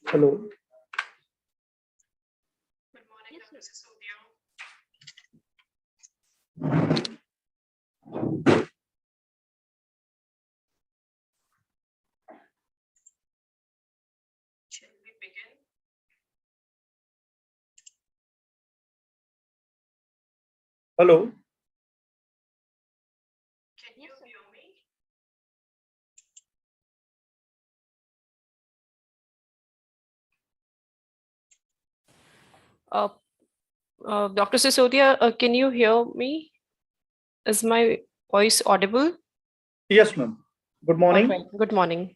Hello. Good morning, Dr. Sisodia. Shall we begin? Hello. Can you hear me? Dr. Sisodia, can you hear me? Is my voice audible? Yes, ma'am. Good morning. All right. Good morning.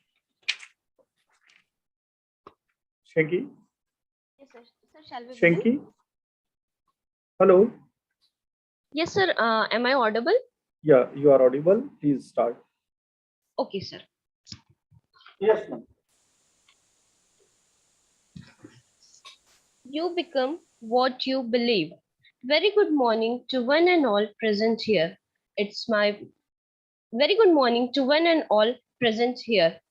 Shanky. Yes, sir. Sir, shall we begin? Shanky. Hello. Yes, sir. Am I audible? Yeah, you are audible. Please start. Okay, sir. Yes, ma'am. You become what you believe. Very good morning to one and all present here. It's my very good morning to one and all present here.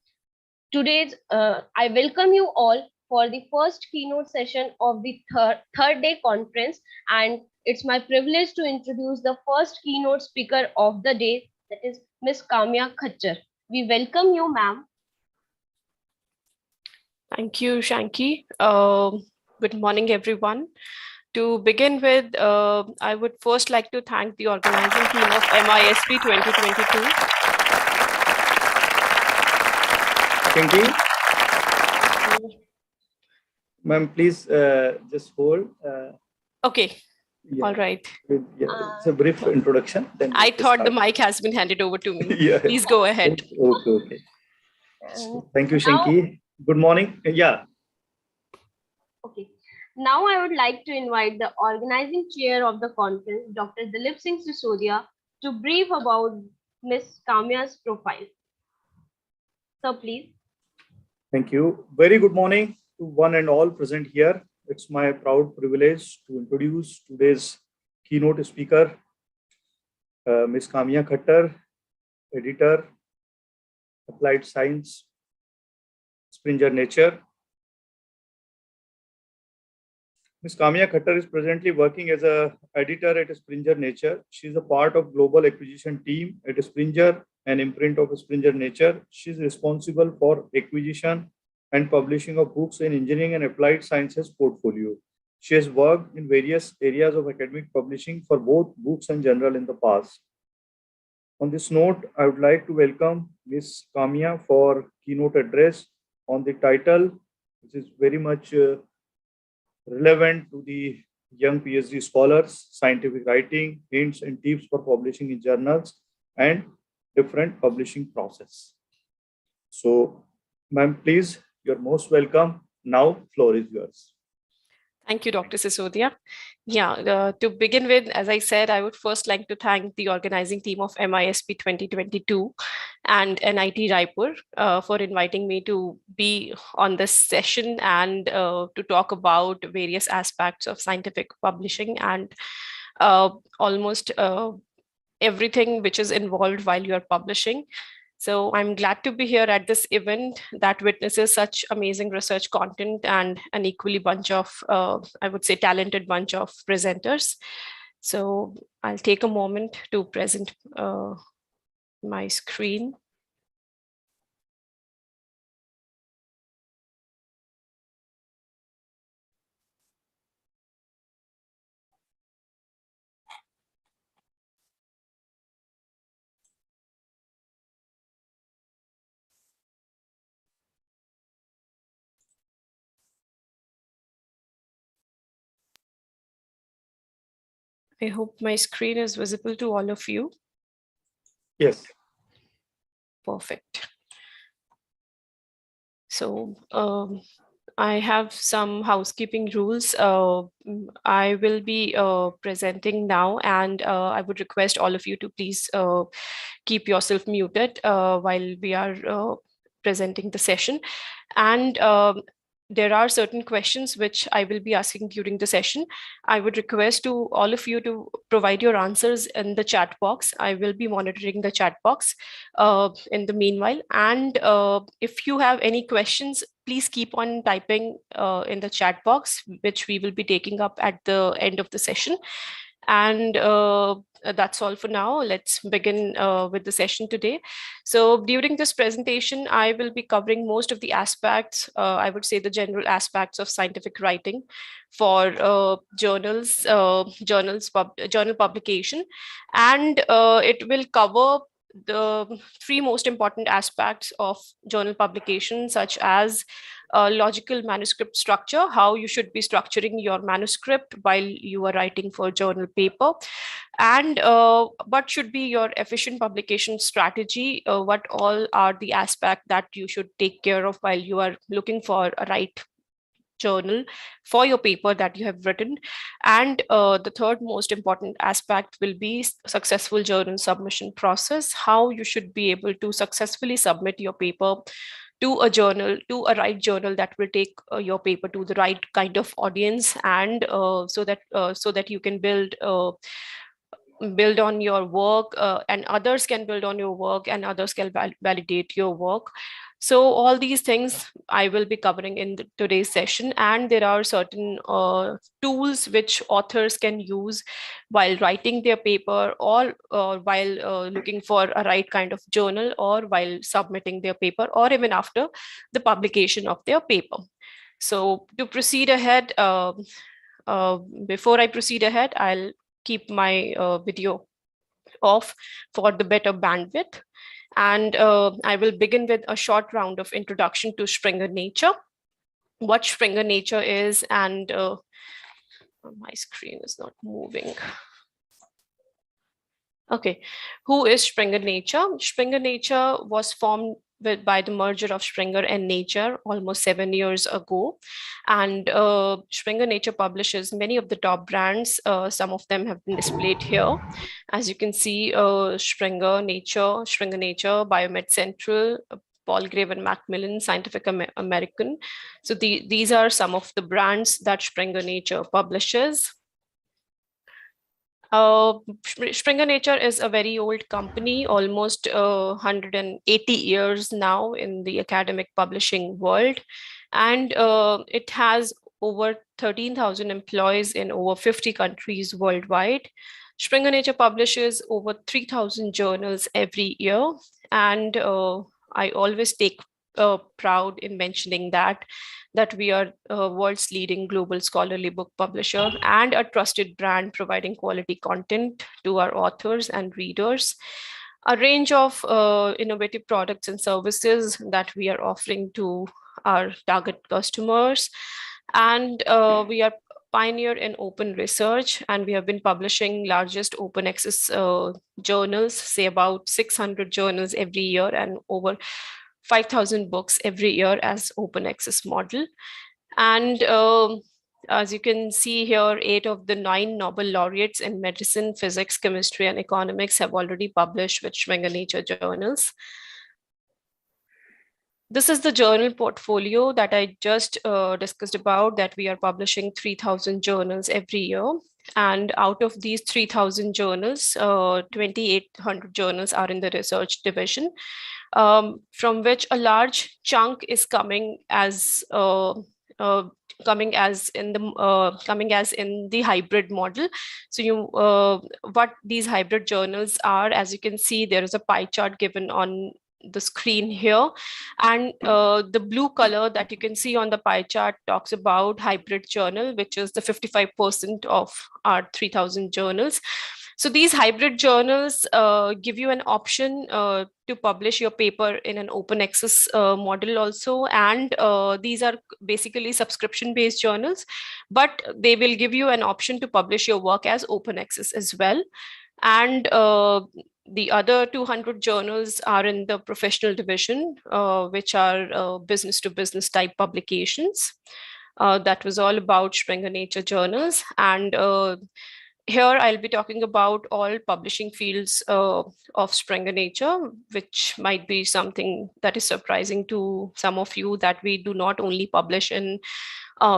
Today's I welcome you all for the first keynote session of the third day conference, and it's my privilege to introduce the first keynote speaker of the day, that is Miss Kamiya Khatter. We welcome you, ma'am. Thank you, Shanky. Good morning, everyone. To begin with, I would first like to thank the organizing team of MISP 2022. Shanky. Ma'am, please just hold. Okay. Yeah. All right. It's a brief introduction. Then I thought the mic has been handed over to me. Yeah. Please go ahead. Okay. Thank you, Shanky. Good morning. Yeah. Okay. Now I would like to invite the organizing chair of the conference, Dr. Dilip Singh Sisodia, to brief about Miss Kamiya's profile. So please. Thank you. Very good morning to one and all present here. It's my proud privilege to introduce today's keynote speaker, Ms. Kamiya Khatter, editor, Applied Science, Springer Nature. Ms. Kamiya Khatter is presently working as an editor at Springer Nature. She is a part of global acquisition team at Springer, an imprint of Springer Nature. She is responsible for acquisition and publishing of books in engineering and applied sciences portfolio. She has worked in various areas of academic publishing for both books and journal in the past. On this note, I would like to welcome Ms. Kamiya for keynote address on the title, which is very much relevant to the young PhD scholars, scientific writing, hints and tips for publishing in journals, and different publishing process. So, ma'am, please, you're most welcome. Now, floor is yours. Thank you, Dr. Sisodia. Yeah, to begin with, as I said, I would first like to thank the organizing team of MISP 2022 and NIT Raipur for inviting me to be on this session and to talk about various aspects of scientific publishing and almost everything which is involved while you are publishing. So I'm glad to be here at this event that witnesses such amazing research content and an equally bunch of, I would say, talented bunch of presenters. So I'll take a moment to present my screen. I hope my screen is visible to all of you. Yes. Perfect. So I have some housekeeping rules. I will be presenting now, and I would request all of you to please keep yourself muted while we are presenting the session. And there are certain questions which I will be asking during the session. I would request to all of you to provide your answers in the chat box. I will be monitoring the chat box in the meanwhile. And if you have any questions, please keep on typing in the chat box, which we will be taking up at the end of the session. And that's all for now. Let's begin with the session today. So during this presentation, I will be covering most of the aspects, I would say the general aspects of scientific writing for journals, journal publication. And it will cover the three most important aspects of journal publication, such as logical manuscript structure, how you should be structuring your manuscript while you are writing for journal paper, and what should be your efficient publication strategy, what all are the aspects that you should take care of while you are looking for a right journal for your paper that you have written. And the third most important aspect will be successful journal submission process, how you should be able to successfully submit your paper to a journal, to a right journal that will take your paper to the right kind of audience, and so that you can build on your work, and others can build on your work, and others can validate your work. So all these things I will be covering in today's session. And there are certain tools which authors can use while writing their paper, or while looking for a right kind of journal, or while submitting their paper, or even after the publication of their paper. So to proceed ahead, before I proceed ahead, I'll keep my video off for the better bandwidth. And I will begin with a short round of introduction to Springer Nature, what Springer Nature is, and my screen is not moving. Okay, who is Springer Nature? Springer Nature was formed by the merger of Springer and Nature almost 7 years ago. And Springer Nature publishes many of the top brands. Some of them have been displayed here. As you can see, Springer Nature, Biomed Central, Palgrave and Macmillan, Scientific American. So these are some of the brands that Springer Nature publishes. Springer Nature is a very old company, almost 180 years now in the academic publishing world. And it has over 13,000 employees in over 50 countries worldwide. Springer Nature publishes over 3,000 journals every year. And I always take proud in mentioning that we are world's leading global scholarly book publisher and a trusted brand providing quality content to our authors and readers. A range of innovative products and services that we are offering to our target customers. And we are pioneer in open research, and we have been publishing largest open access journals, say about 600 journals every year, and over 5,000 books every year as open access model. And as you can see here, 8 of the 9 Nobel laureates in medicine, physics, chemistry, and economics have already published with Springer Nature journals. This is the journal portfolio that I just discussed about, that we are publishing 3,000 journals every year. And out of these 3,000 journals, 2,800 journals are in the research division, from which a large chunk is coming as in the hybrid model. So what these hybrid journals are, as you can see, there is a pie chart given on the screen here, and the blue color that you can see on the pie chart talks about hybrid journal, which is the 55% of our 3,000 journals. So these hybrid journals give you an option to publish your paper in an open access model also. And these are basically subscription-based journals, but they will give you an option to publish your work as open access as well. And the other 200 journals are in the professional division, which are business to business type publications. That was all about Springer Nature journals. And Here, I'll be talking about all publishing fields of Springer Nature, which might be something that is surprising to some of you, that we do not only publish in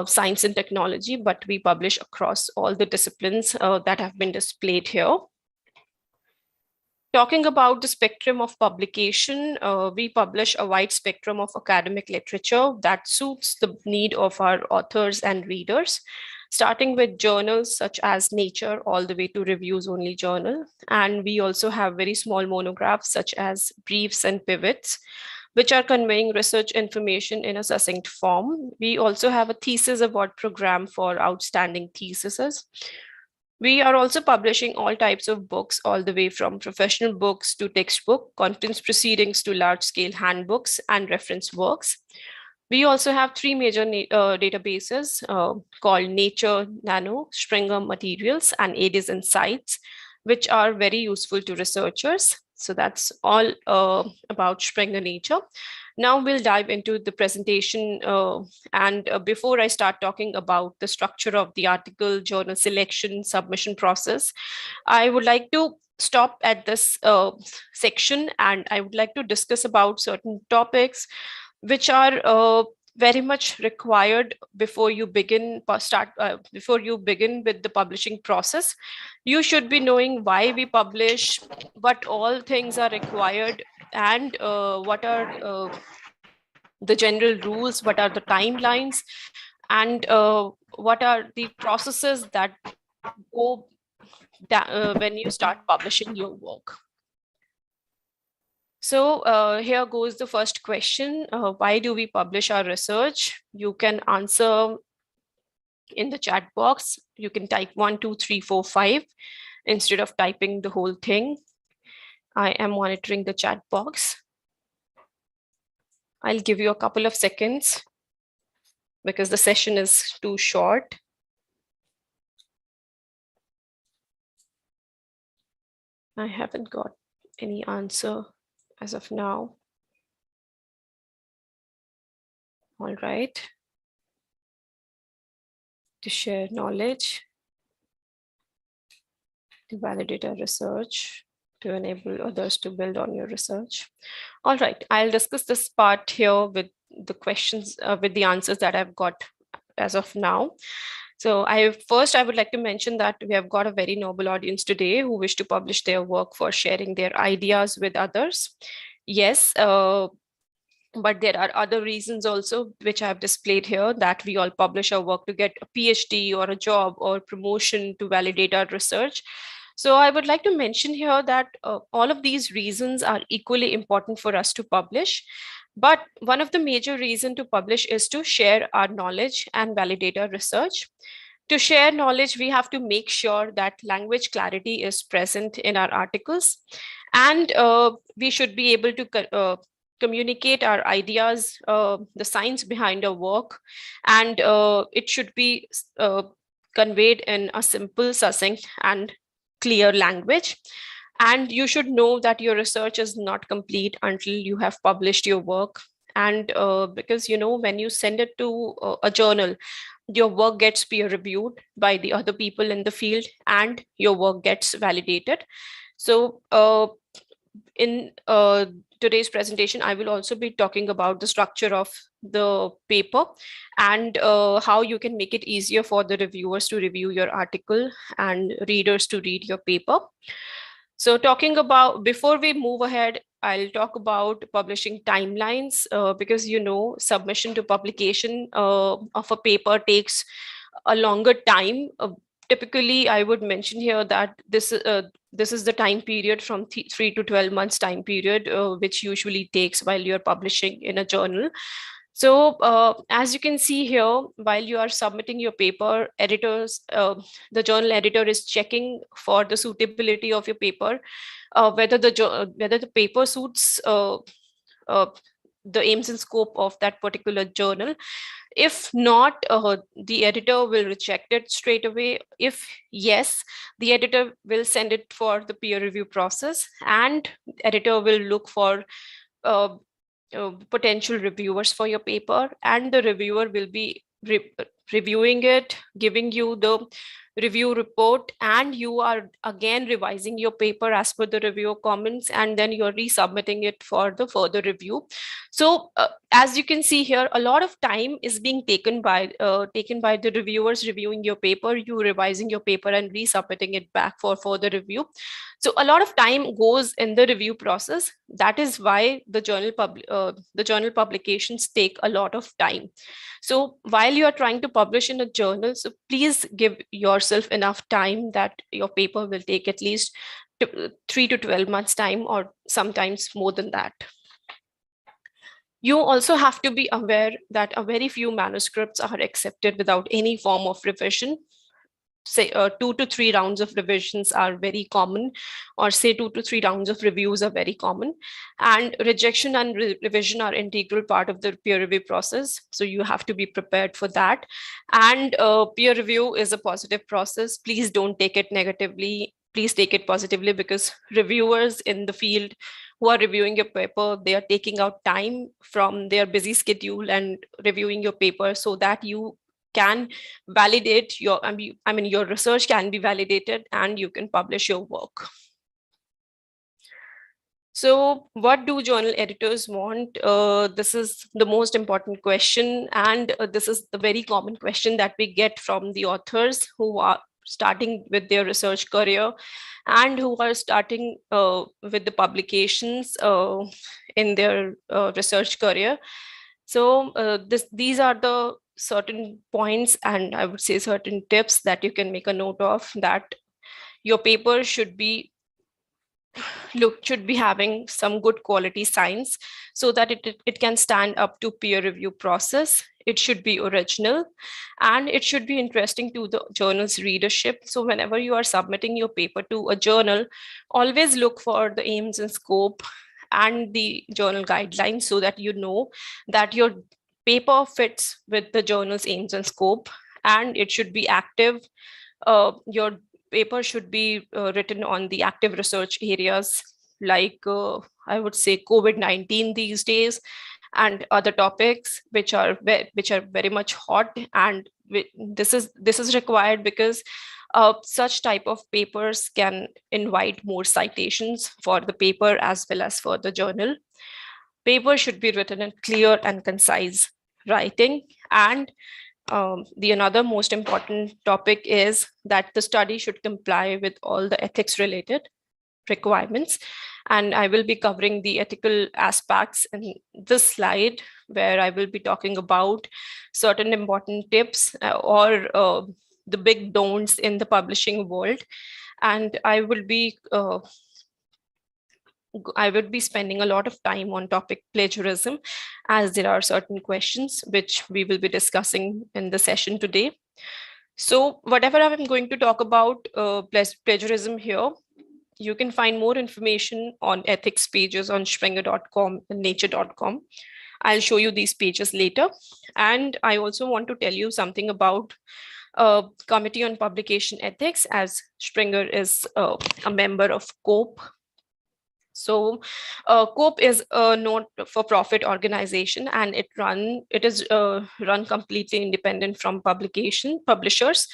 science and technology, but we publish across all the disciplines that have been displayed here. Talking about the spectrum of publication, we publish a wide spectrum of academic literature that suits the need of our authors and readers, starting with journals such as Nature all the way to reviews only journal. And we also have very small monographs such as briefs and pivots, which are conveying research information in a succinct form. We also have a thesis award program for outstanding theses. We are also publishing all types of books, all the way from professional books to textbook, conference proceedings to large-scale handbooks and reference works. We also have three major databases called Nature, Nano, Springer Materials, and ADIS Insights, which are very useful to researchers. So that's all about Springer Nature. Now we'll dive into the presentation. Before I start talking about the structure of the article, journal selection, submission process, I would like to stop at this section, and I would like to discuss about certain topics which are very much required before you begin with the publishing process. You should be knowing why we publish, what all things are required, and what are the general rules, what are the timelines, and what are the processes that go when you start publishing your work. So here goes the first question. Why do we publish our research? You can answer in the chat box. You can type 1, 2, 3, 4, 5 instead of typing the whole thing. I am monitoring the chat box. I'll give you a couple of seconds because the session is too short. I haven't got any answer as of now. All right. To share knowledge, to validate our research, to enable others to build on your research. All right, I'll discuss this part here with the questions, with the answers that I've got as of now. So I would like to mention that we have got a very noble audience today who wish to publish their work for sharing their ideas with others. Yes, but there are other reasons also, which I've displayed here, that we all publish our work to get a PhD or a job or promotion to validate our research. So I would like to mention here that all of these reasons are equally important for us to publish. But one of the major reasons to publish is to share our knowledge and validate our research. To share knowledge, we have to make sure that language clarity is present in our articles. And we should be able to communicate our ideas, the science behind our work, and it should be conveyed in a simple, succinct, and clear language. And you should know that your research is not complete until you have published your work. And because, when you send it to a journal, your work gets peer reviewed by the other people in the field and your work gets validated. So in today's presentation, I will also be talking about the structure of the paper and how you can make it easier for the reviewers to review your article and readers to read your paper. So before we move ahead, I'll talk about publishing timelines because, submission to publication of a paper takes a longer time. Typically, I would mention here that this is the time period from 3 to 12 months time period, which usually takes while you're publishing in a journal. So as you can see here, while you are submitting your paper, the journal editor is checking for the suitability of your paper, whether the paper suits the aims and scope of that particular journal. If not, the editor will reject it straight away. If yes, the editor will send it for the peer review process, and editor will look for potential reviewers for your paper, and the reviewer will be reviewing it, giving you the review report, and you are again revising your paper as per the reviewer comments, and then you're resubmitting it for the further review. So as you can see here, a lot of time is being taken by the reviewers reviewing your paper, you revising your paper and resubmitting it back for further review. So a lot of time goes in the review process. That is why the journal publications take a lot of time. So while you are trying to publish in a journal, so please give yourself enough time that your paper will take at least 3 to 12 months time, or sometimes more than that. You also have to be aware that a very few manuscripts are accepted without any form of revision. Say 2 to 3 rounds of revisions are very common, or say 2 to 3 rounds of reviews are very common, and rejection and revision are integral part of the peer review process. So you have to be prepared for that. And peer review is a positive process. Please don't take it negatively. Please take it positively, because reviewers in the field who are reviewing your paper, they are taking out time from their busy schedule and reviewing your paper so that you can validate your, your research can be validated and you can publish your work. So what do journal editors want? This is the most important question, and this is the very common question that we get from the authors who are starting with their research career and who are starting with the publications in their research career. So these are the certain points, and I would say certain tips that you can make a note of, that your paper should be having some good quality science so that it can stand up to peer review process. It should be original, and it should be interesting to the journal's readership. So whenever you are submitting your paper to a journal, always look for the aims and scope and the journal guidelines, so that you know that your paper fits with the journal's aims and scope, and it should be active. Your paper should be written on the active research areas, like I would say COVID-19 these days, and other topics which are very much hot. And this is required because such type of papers can invite more citations for the paper as well as for the journal. Paper should be written in clear and concise writing. And the another most important topic is that the study should comply with all the ethics related requirements. And I will be covering the ethical aspects in this slide, where I will be talking about certain important tips or the big don'ts in the publishing world. And I would be spending a lot of time on topic plagiarism, as there are certain questions which we will be discussing in the session today. So whatever I'm going to talk about plagiarism here, you can find more information on ethics pages on springer.com and nature.com. I'll show you these pages later. And I also want to tell you something about Committee on Publication Ethics, as Springer is a member of COPE. So COPE is a not-for-profit organization, and it is run completely independent from publishers.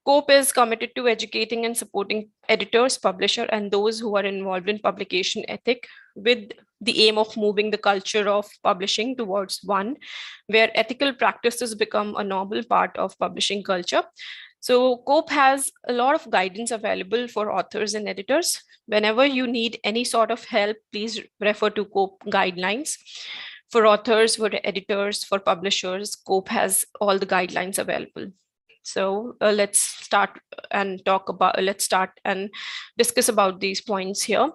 COPE is committed to educating and supporting editors, publishers, and those who are involved in publication ethic, with the aim of moving the culture of publishing towards one where ethical practices become a normal part of publishing culture. So COPE has a lot of guidance available for authors and editors. Whenever you need any sort of help, please refer to COPE guidelines. For authors, for editors, for publishers, COPE has all the guidelines available. So let's start and discuss about these points here.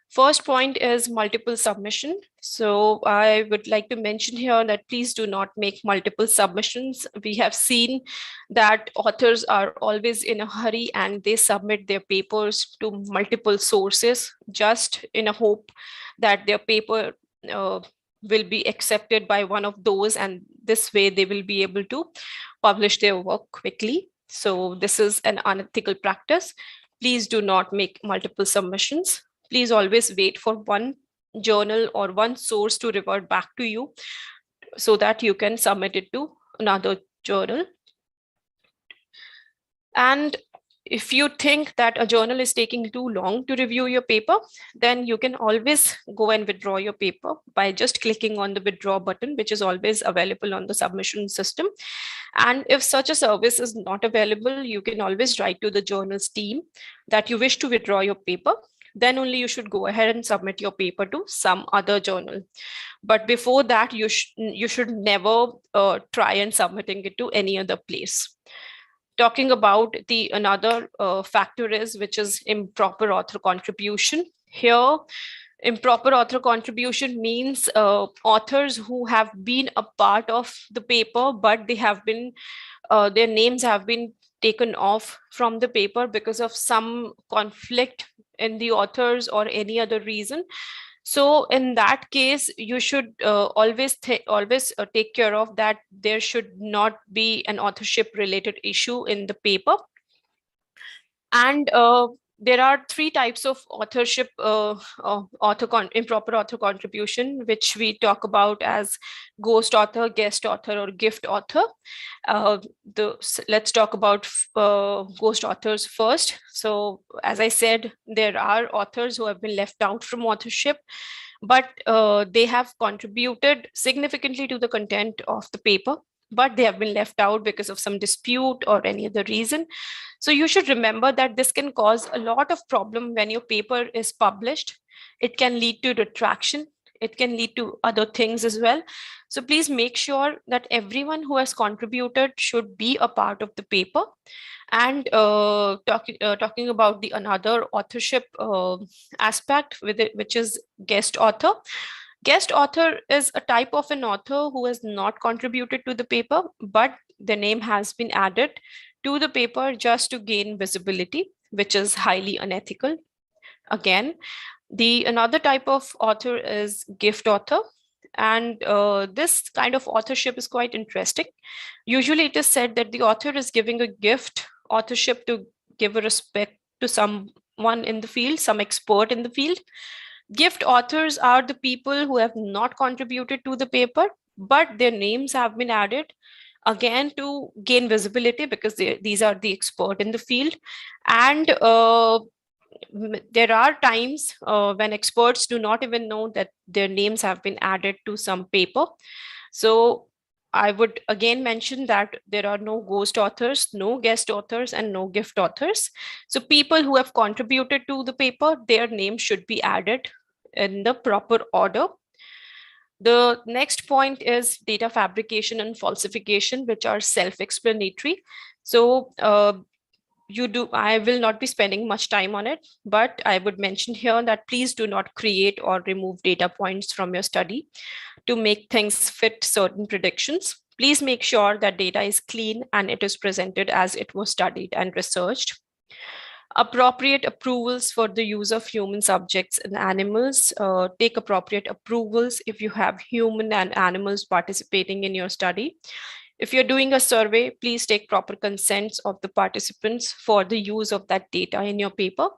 First point is multiple submission. So I would like to mention here that please do not make multiple submissions. We have seen that authors are always in a hurry and they submit their papers to multiple sources just in a hope that their paper will be accepted by one of those, and this way they will be able to publish their work quickly. So this is an unethical practice. Please do not make multiple submissions. Please always wait for one journal or one source to revert back to you so that you can submit it to another journal. And if you think that a journal is taking too long to review your paper, then you can always go and withdraw your paper by just clicking on the withdraw button, which is always available on the submission system. And if such a service is not available, you can always write to the journal's team that you wish to withdraw your paper. Then only you should go ahead and submit your paper to some other journal. But before that, you should never try and submitting it to any other place. Talking about the another factor is, which is improper author contribution. Here, improper author contribution means authors who have been a part of the paper, but they have been their names have been taken off from the paper because of some conflict in the authors or any other reason. So in that case, you should always take care of that. There should not be an authorship related issue in the paper. And there are three types of authorship, improper author contribution, which we talk about as ghost author, guest author, or gift author. Let's talk about ghost authors first. So as I said, there are authors who have been left out from authorship, but they have contributed significantly to the content of the paper, but they have been left out because of some dispute or any other reason. So you should remember that this can cause a lot of problem when your paper is published. It can lead to retraction. It can lead to other things as well. So please make sure that everyone who has contributed should be a part of the paper. And talking about the another authorship aspect with it, which is guest author. Guest author is a type of an author who has not contributed to the paper, but the name has been added to the paper just to gain visibility, which is highly unethical. Again, the another type of author is gift author. And this kind of authorship is quite interesting. Usually it is said that the author is giving a gift authorship to give a respect to someone in the field, some expert in the field. Gift authors are the people who have not contributed to the paper, but their names have been added again to gain visibility because these are the expert in the field. And there are times when experts do not even know that their names have been added to some paper. So I would again mention that there are no ghost authors, no guest authors, and no gift authors. So people who have contributed to the paper, their name should be added in the proper order. The next point is data fabrication and falsification, which are self-explanatory. So I will not be spending much time on it, but I would mention here that please do not create or remove data points from your study to make things fit certain predictions. Please make sure that data is clean and it is presented as it was studied and researched. Appropriate approvals for the use of human subjects and animals. Take appropriate approvals if you have human and animals participating in your study. If you're doing a survey, please take proper consents of the participants for the use of that data in your paper.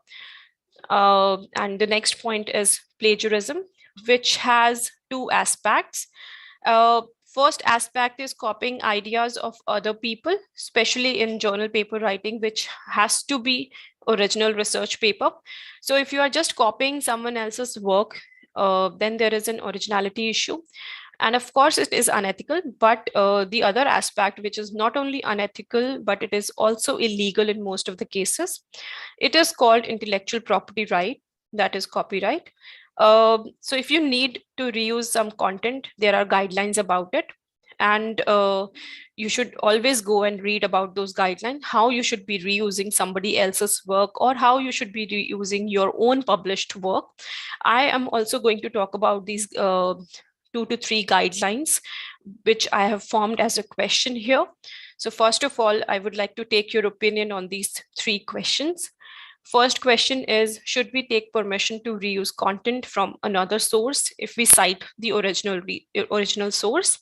And the next point is plagiarism, which has two aspects. First aspect is copying ideas of other people, especially in journal paper writing, which has to be original research paper. So if you are just copying someone else's work, then there is an originality issue. And of course, it is unethical. But the other aspect, which is not only unethical, but it is also illegal in most of the cases, it is called intellectual property right, that is copyright. So if you need to reuse some content, there are guidelines about it. And you should always go and read about those guidelines, how you should be reusing somebody else's work or how you should be reusing your own published work. I am also going to talk about these 2 to 3 guidelines, which I have formed as a question here. So first of all, I would like to take your opinion on these 3 questions. First question is, should we take permission to reuse content from another source if we cite the original source?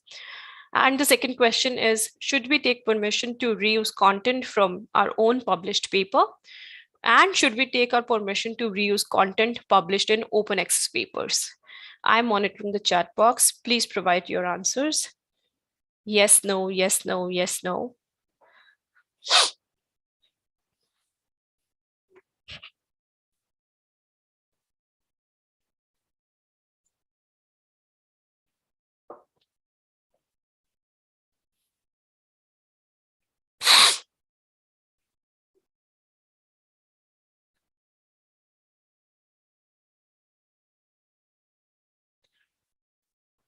And the second question is, should we take permission to reuse content from our own published paper? And should we take our permission to reuse content published in open access papers? I'm monitoring the chat box. Please provide your answers. Yes, no, yes, no, yes, no.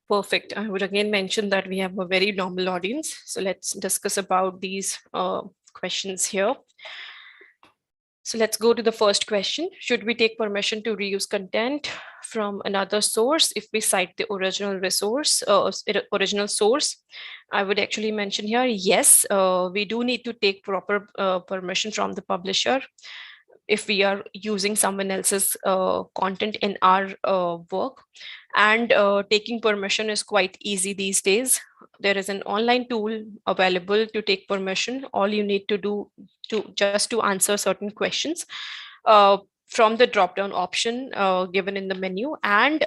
Perfect. I would again mention that we have a very normal audience. So let's discuss about these questions here. So let's go to the first question. Should we take permission to reuse content from another source if we cite the original resource, original source? I would actually mention here, yes, we do need to take proper permission from the publisher if we are using someone else's content in our work. And taking permission is quite easy these days. There is an online tool available to take permission. All you need to do to answer certain questions from the drop down option given in the menu, and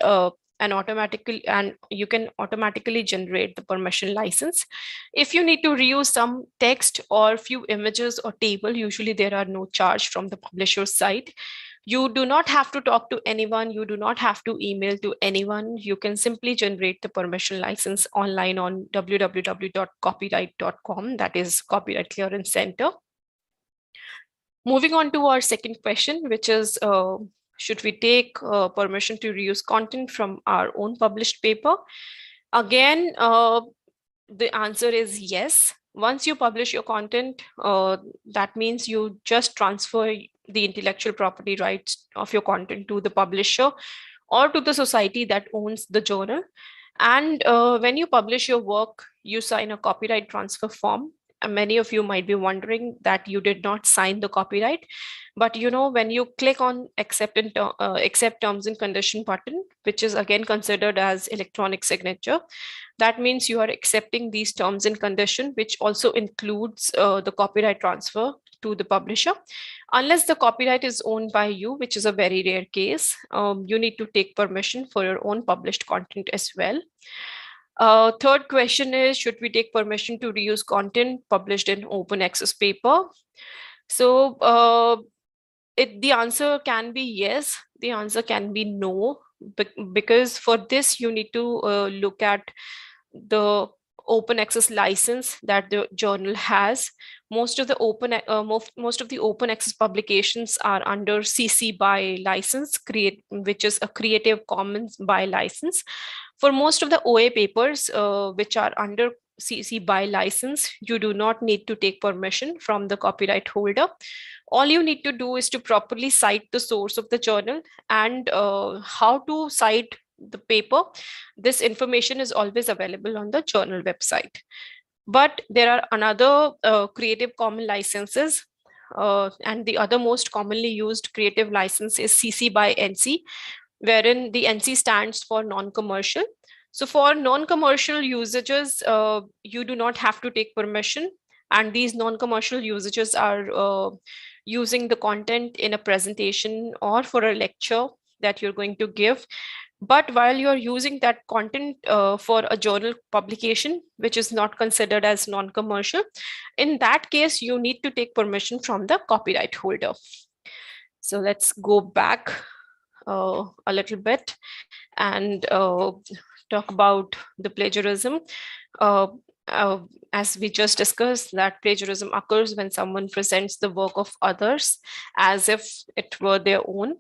you can automatically generate the permission license. If you need to reuse some text or few images or table, usually there are no charge from the publisher's side. You do not have to talk to anyone. You do not have to email to anyone. You can simply generate the permission license online on www.copyright.com, that is Copyright Clearance Center. Moving on to our second question, which is, should we take permission to reuse content from our own published paper? Again, the answer is yes. Once you publish your content, that means you just transfer the intellectual property rights of your content to the publisher or to the society that owns the journal. And when you publish your work, you sign a copyright transfer form. And many of you might be wondering that you did not sign the copyright. But when you click on accept terms and condition button, which is again considered as electronic signature, that means you are accepting these terms and condition, which also includes the copyright transfer to the publisher. Unless the copyright is owned by you, which is a very rare case, you need to take permission for your own published content as well. Third question is, should we take permission to reuse content published in open access paper? So the answer can be yes, the answer can be no, because for this you need to look at the open access license that the journal has. Most of the open access publications are under CC BY license, which is a Creative Commons BY license. For most of the OA papers, which are under CC BY license, you do not need to take permission from the copyright holder. All you need to do is to properly cite the source of the journal and how to cite the paper. This information is always available on the journal website. But there are another Creative Commons licenses, and the other most commonly used creative license is CC BY NC, wherein the NC stands for non-commercial. So for non-commercial usages, you do not have to take permission. And these non-commercial usages are using the content in a presentation or for a lecture that you're going to give. But while you're using that content for a journal publication, which is not considered as non-commercial, in that case, you need to take permission from the copyright holder. So let's go back a little bit and talk about the plagiarism. As we just discussed, that plagiarism occurs when someone presents the work of others as if it were their own,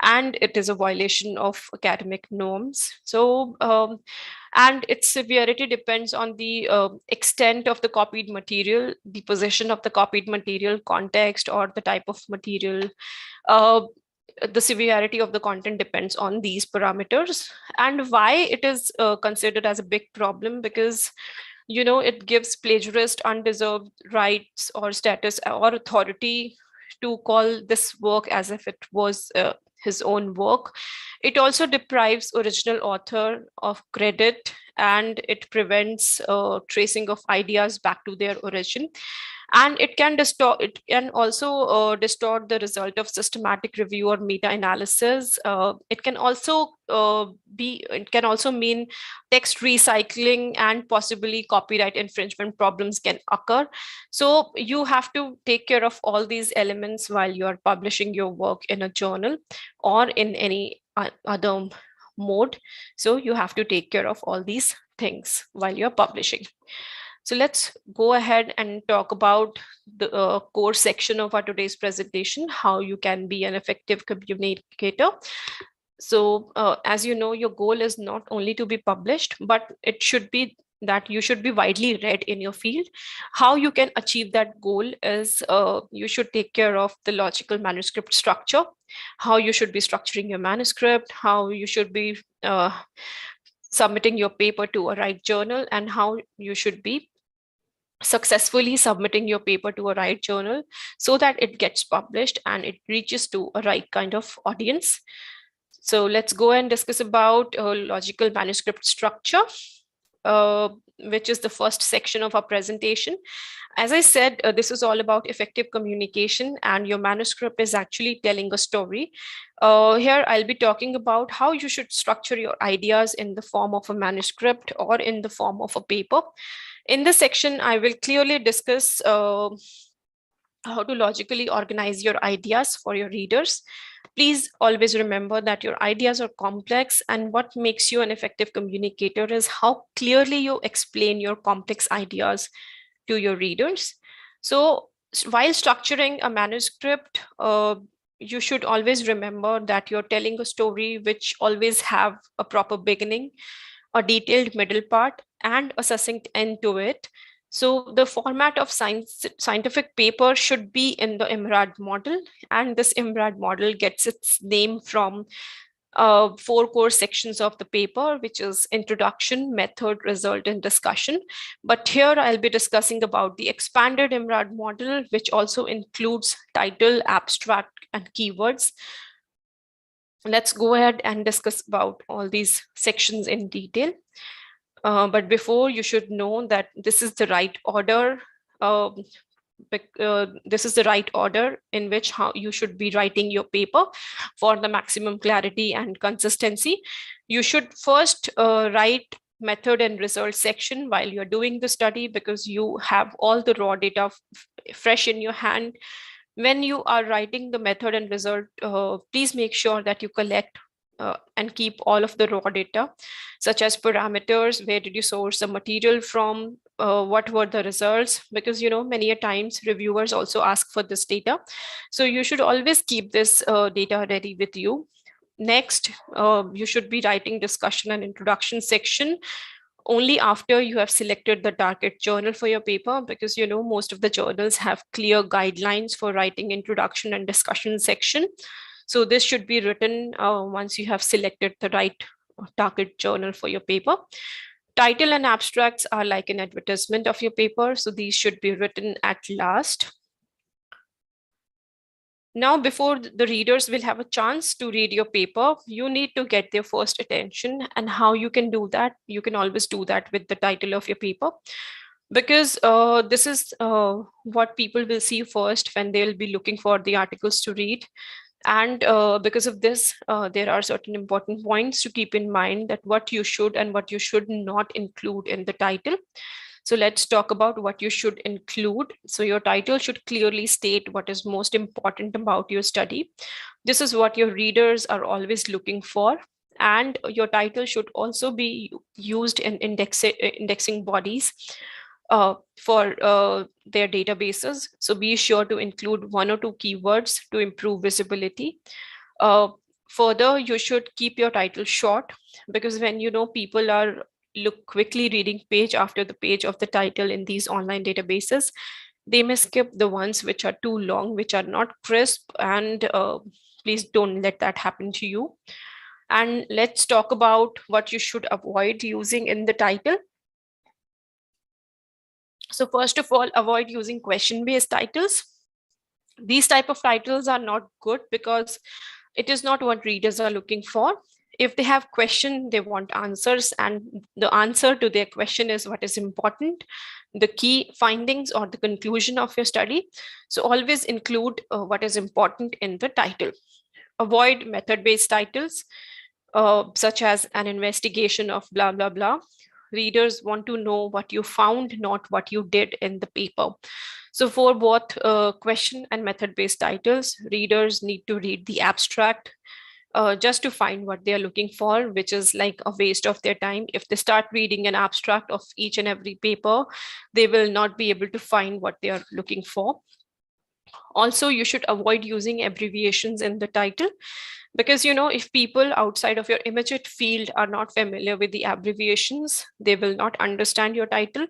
and it is a violation of academic norms. So, and its severity depends on the extent of the copied material, the possession of the copied material, context, or the type of material. The severity of the content depends on these parameters. And why it is considered as a big problem, because it gives plagiarist undeserved rights or status or authority to call this work as if it was his own work. It also deprives original author of credit, and it prevents tracing of ideas back to their origin. And it can also distort the result of systematic review or meta-analysis. It can also mean text recycling, and possibly copyright infringement problems can occur. So you have to take care of all these elements while you are publishing your work in a journal or in any other mode. So you have to take care of all these things while you're publishing. So let's go ahead and talk about the core section of our today's presentation, how you can be an effective communicator. So as you know, your goal is not only to be published, but it should be that you should be widely read in your field. How you can achieve that goal is you should take care of the logical manuscript structure, how you should be structuring your manuscript, how you should be submitting your paper to a right journal, and how you should be successfully submitting your paper to a right journal so that it gets published and it reaches to a right kind of audience. So let's go and discuss about logical manuscript structure, which is the first section of our presentation. As I said, this is all about effective communication, and your manuscript is actually telling a story. Here, I'll be talking about how you should structure your ideas in the form of a manuscript or in the form of a paper. In this section, I will clearly discuss how to logically organize your ideas for your readers. Please always remember that your ideas are complex, and what makes you an effective communicator is how clearly you explain your complex ideas to your readers. So while structuring a manuscript, you should always remember that you're telling a story which always have a proper beginning, a detailed middle part, and a succinct end to it. So the format of scientific paper should be in the IMRAD model, and this IMRAD model gets its name from 4 core sections of the paper, which is introduction, method, result, and discussion. But here I'll be discussing about the expanded IMRAD model, which also includes title, abstract, and keywords. Let's go ahead and discuss about all these sections in detail. But before, you should know that this is the right order. This is the right order in which how you should be writing your paper for the maximum clarity and consistency. You should first write method and result section while you're doing the study, because you have all the raw data fresh in your hand. When you are writing the method and result, please make sure that you collect and keep all of the raw data, such as parameters, where did you source the material from, what were the results, because many a times reviewers also ask for this data. So you should always keep this data ready with you. Next, you should be writing discussion and introduction section only after you have selected the target journal for your paper, because most of the journals have clear guidelines for writing introduction and discussion section. So this should be written once you have selected the right target journal for your paper. Title and abstracts are like an advertisement of your paper, so these should be written at last. Now, before the readers will have a chance to read your paper, you need to get their first attention. And how you can do that? You can always do that with the title of your paper, because this is what people will see first when they'll be looking for the articles to read. And because of this, there are certain important points to keep in mind, that what you should and what you should not include in the title. So let's talk about what you should include. So your title should clearly state what is most important about your study. This is what your readers are always looking for. And your title should also be used in indexing bodies for their databases. So be sure to include 1 or 2 keywords to improve visibility. Further, you should keep your title short, because when people are quickly reading page after the page of the title in these online databases, they may skip the ones which are too long, which are not crisp, and please don't let that happen to you. And let's talk about what you should avoid using in the title. So first of all, avoid using question-based titles. These type of titles are not good, because it is not what readers are looking for. If they have question, they want answers, and the answer to their question is what is important, the key findings or the conclusion of your study. So always include what is important in the title. Avoid method-based titles, such as an investigation of blah, blah, blah. Readers want to know what you found, not what you did in the paper. So for both question and method-based titles, readers need to read the abstract just to find what they're looking for, which is like a waste of their time. If they start reading an abstract of each and every paper, they will not be able to find what they are looking for. Also, you should avoid using abbreviations in the title, Because, if people outside of your immediate field are not familiar with the abbreviations, they will not understand your title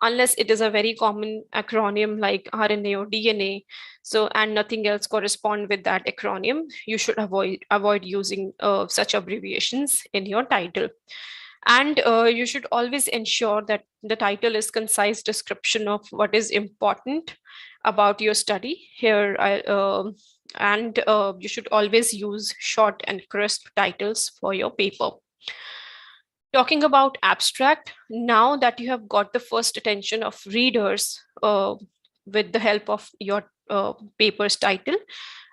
unless it is a very common acronym like RNA or DNA. So, and nothing else correspond with that acronym. You should avoid using such abbreviations in your title. And you should always ensure that the title is concise description of what is important about your study. Here, you should always use short and crisp titles for your paper. Talking about abstract, now that you have got the first attention of readers with the help of your paper's title,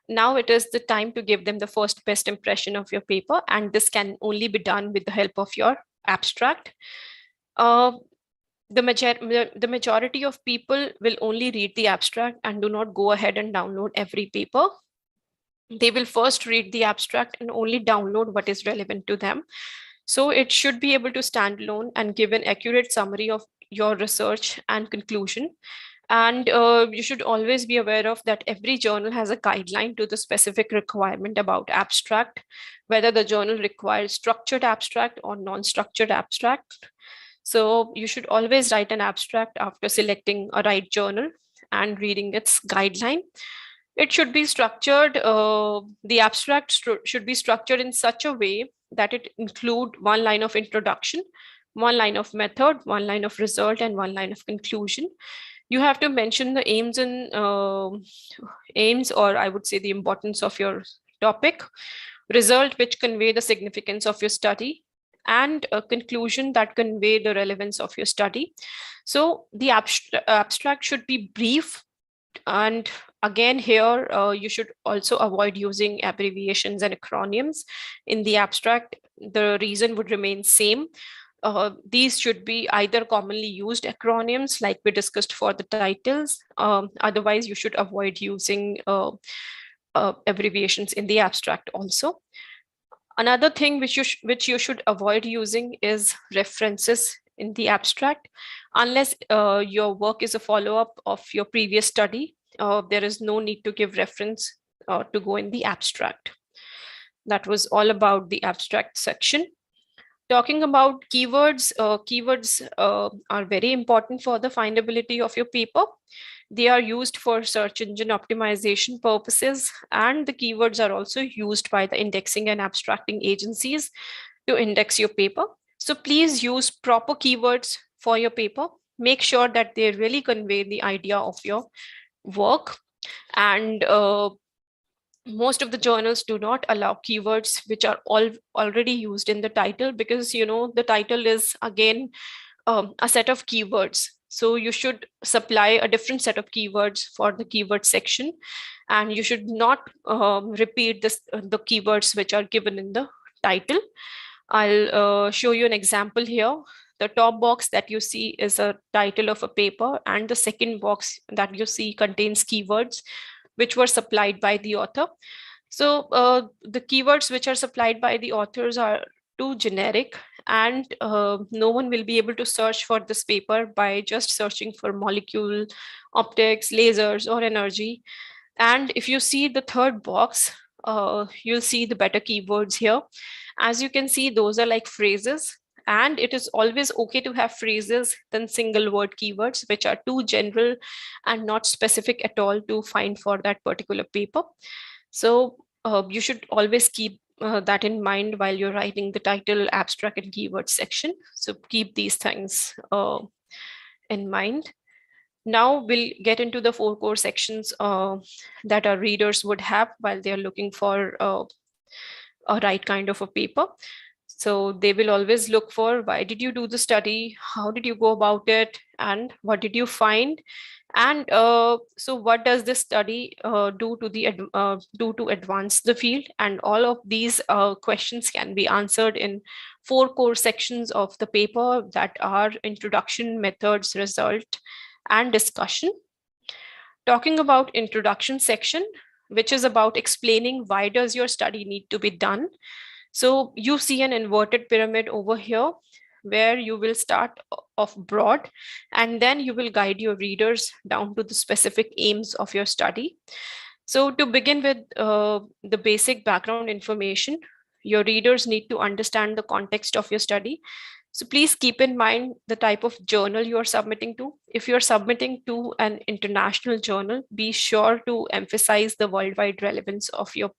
now it is the time to give them the first best impression of your paper, and this can only be done with the help of your abstract. The majority of people will only read the abstract and do not go ahead and download every paper. They will first read the abstract and only download what is relevant to them. So it should be able to stand alone and give an accurate summary of your research and conclusion. And you should always be aware of that every journal has a guideline to the specific requirement about abstract, whether the journal requires structured abstract or non-structured abstract. So you should always write an abstract after selecting a right journal and reading its guideline. It should be structured, the abstract should be structured in such a way that it include one line of introduction, one line of method, one line of result, and one line of conclusion. You have to mention the aims or I would say the importance of your topic, result which convey the significance of your study, and a conclusion that convey the relevance of your study. So the abstract should be brief. And again, here you should also avoid using abbreviations and acronyms in the abstract. The reason would remain same. These should be either commonly used acronyms like we discussed for the titles. Otherwise, you should avoid using abbreviations in the abstract also. Another thing which you should avoid using is references in the abstract. Unless your work is a follow-up of your previous study, there is no need to give reference to go in the abstract. That was all about the abstract section. Talking about keywords, keywords are very important for the findability of your paper. They are used for search engine optimization purposes, and the keywords are also used by the indexing and abstracting agencies to index your paper. So please use proper keywords for your paper. Make sure that they really convey the idea of your work. And most of the journals do not allow keywords which are already used in the title, because the title is again a set of keywords. So you should supply a different set of keywords for the keyword section, and you should not repeat the keywords which are given in the title. I'll show you an example here. The top box that you see is a title of a paper, and the second box that you see contains keywords which were supplied by the author. So the keywords which are supplied by the authors are too generic, and no one will be able to search for this paper by just searching for molecule, optics, lasers, or energy. And if you see the third box, you'll see the better keywords here. As you can see, those are like phrases, and it is always okay to have phrases than single word keywords, which are too general and not specific at all to find for that particular paper. So you should always keep that in mind while you're writing the title, abstract, and keyword section. So keep these things in mind. Now we'll get into the 4 core sections that our readers would have while they're looking for a right kind of a paper. So they will always look for, why did you do the study? How did you go about it? And what did you find? And so what does this study do to advance the field? And all of these questions can be answered in 4 core sections of the paper, that are introduction, methods, result, and discussion. Talking about introduction section, which is about explaining why does your study need to be done. So you see an inverted pyramid over here, where you will start off broad, and then you will guide your readers down to the specific aims of your study. So to begin with the basic background information, your readers need to understand the context of your study. So please keep in mind the type of journal you are submitting to. If you're submitting to an international journal, be sure to emphasize the worldwide relevance of your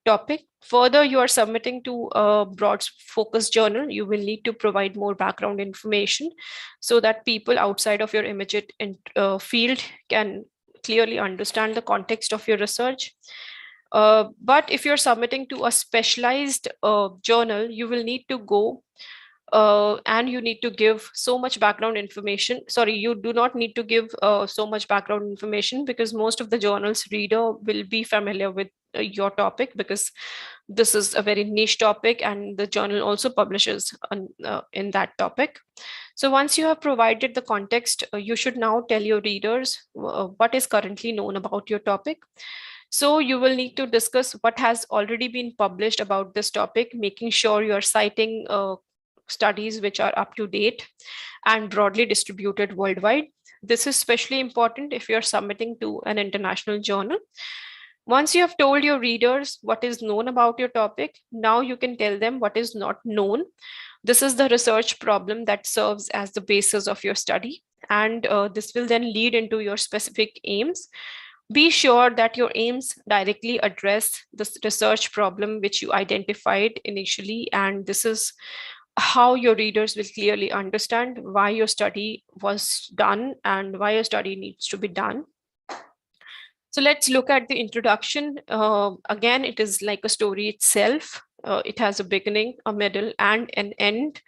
topic. Further, you are submitting to a broad focus journal, you will need to provide more background information so that people outside of your immediate field can clearly understand the context of your research. But if you're submitting to a specialized journal, you will need to go and you need to give so much background information. Sorry, you do not need to give so much background information because most of the journal's reader will be familiar with your topic, because this is a very niche topic and the journal also publishes in that topic. So once you have provided the context, you should now tell your readers what is currently known about your topic. So you will need to discuss what has already been published about this topic, making sure you are citing studies which are up to date and broadly distributed worldwide. This is especially important if you're submitting to an international journal. Once you have told your readers what is known about your topic, now you can tell them what is not known. This is the research problem that serves as the basis of your study, and this will then lead into your specific aims. Be sure that your aims directly address the research problem which you identified initially, and this is how your readers will clearly understand why your study was done and why your study needs to be done. So let's look at the introduction. Again, it is like a story itself. It has a beginning, a middle, and an end.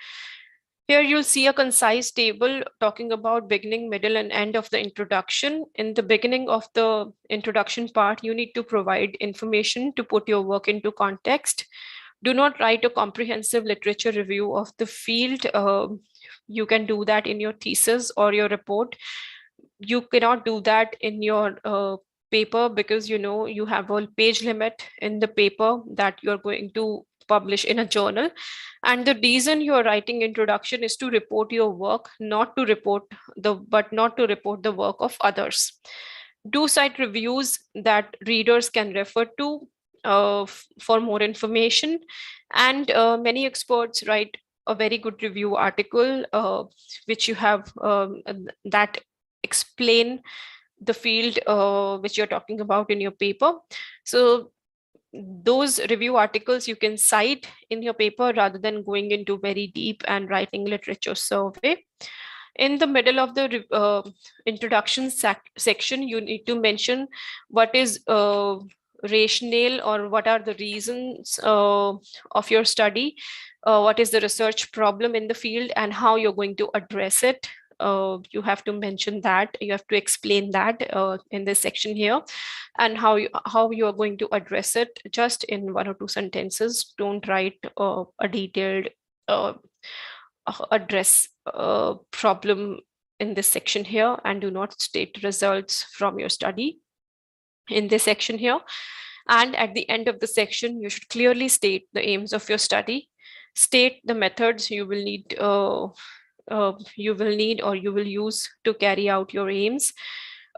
Here you'll see a concise table talking about beginning, middle, and end of the introduction. In the beginning of the introduction part, you need to provide information to put your work into context. Do not write a comprehensive literature review of the field. You can do that in your thesis or your report. You cannot do that in your paper because you have a page limit in the paper that you're going to publish in a journal. And the reason you're writing introduction is to report your work, not to report the work of others. Do cite reviews that readers can refer to for more information. And many experts write a very good review article which you have that explain the field which you're talking about in your paper. So those review articles you can cite in your paper rather than going into very deep and writing literature survey. In the middle of the introduction section, you need to mention what is rationale or what are the reasons of your study, what is the research problem in the field, and how you're going to address it. You have to mention that, you have to explain that in this section here, and how you are going to address it just in 1 or 2 sentences. Don't write a detailed address problem in this section here, and do not state results from your study in this section here. And at the end of the section, you should clearly state the aims of your study, state the methods you will need or you will use to carry out your aims.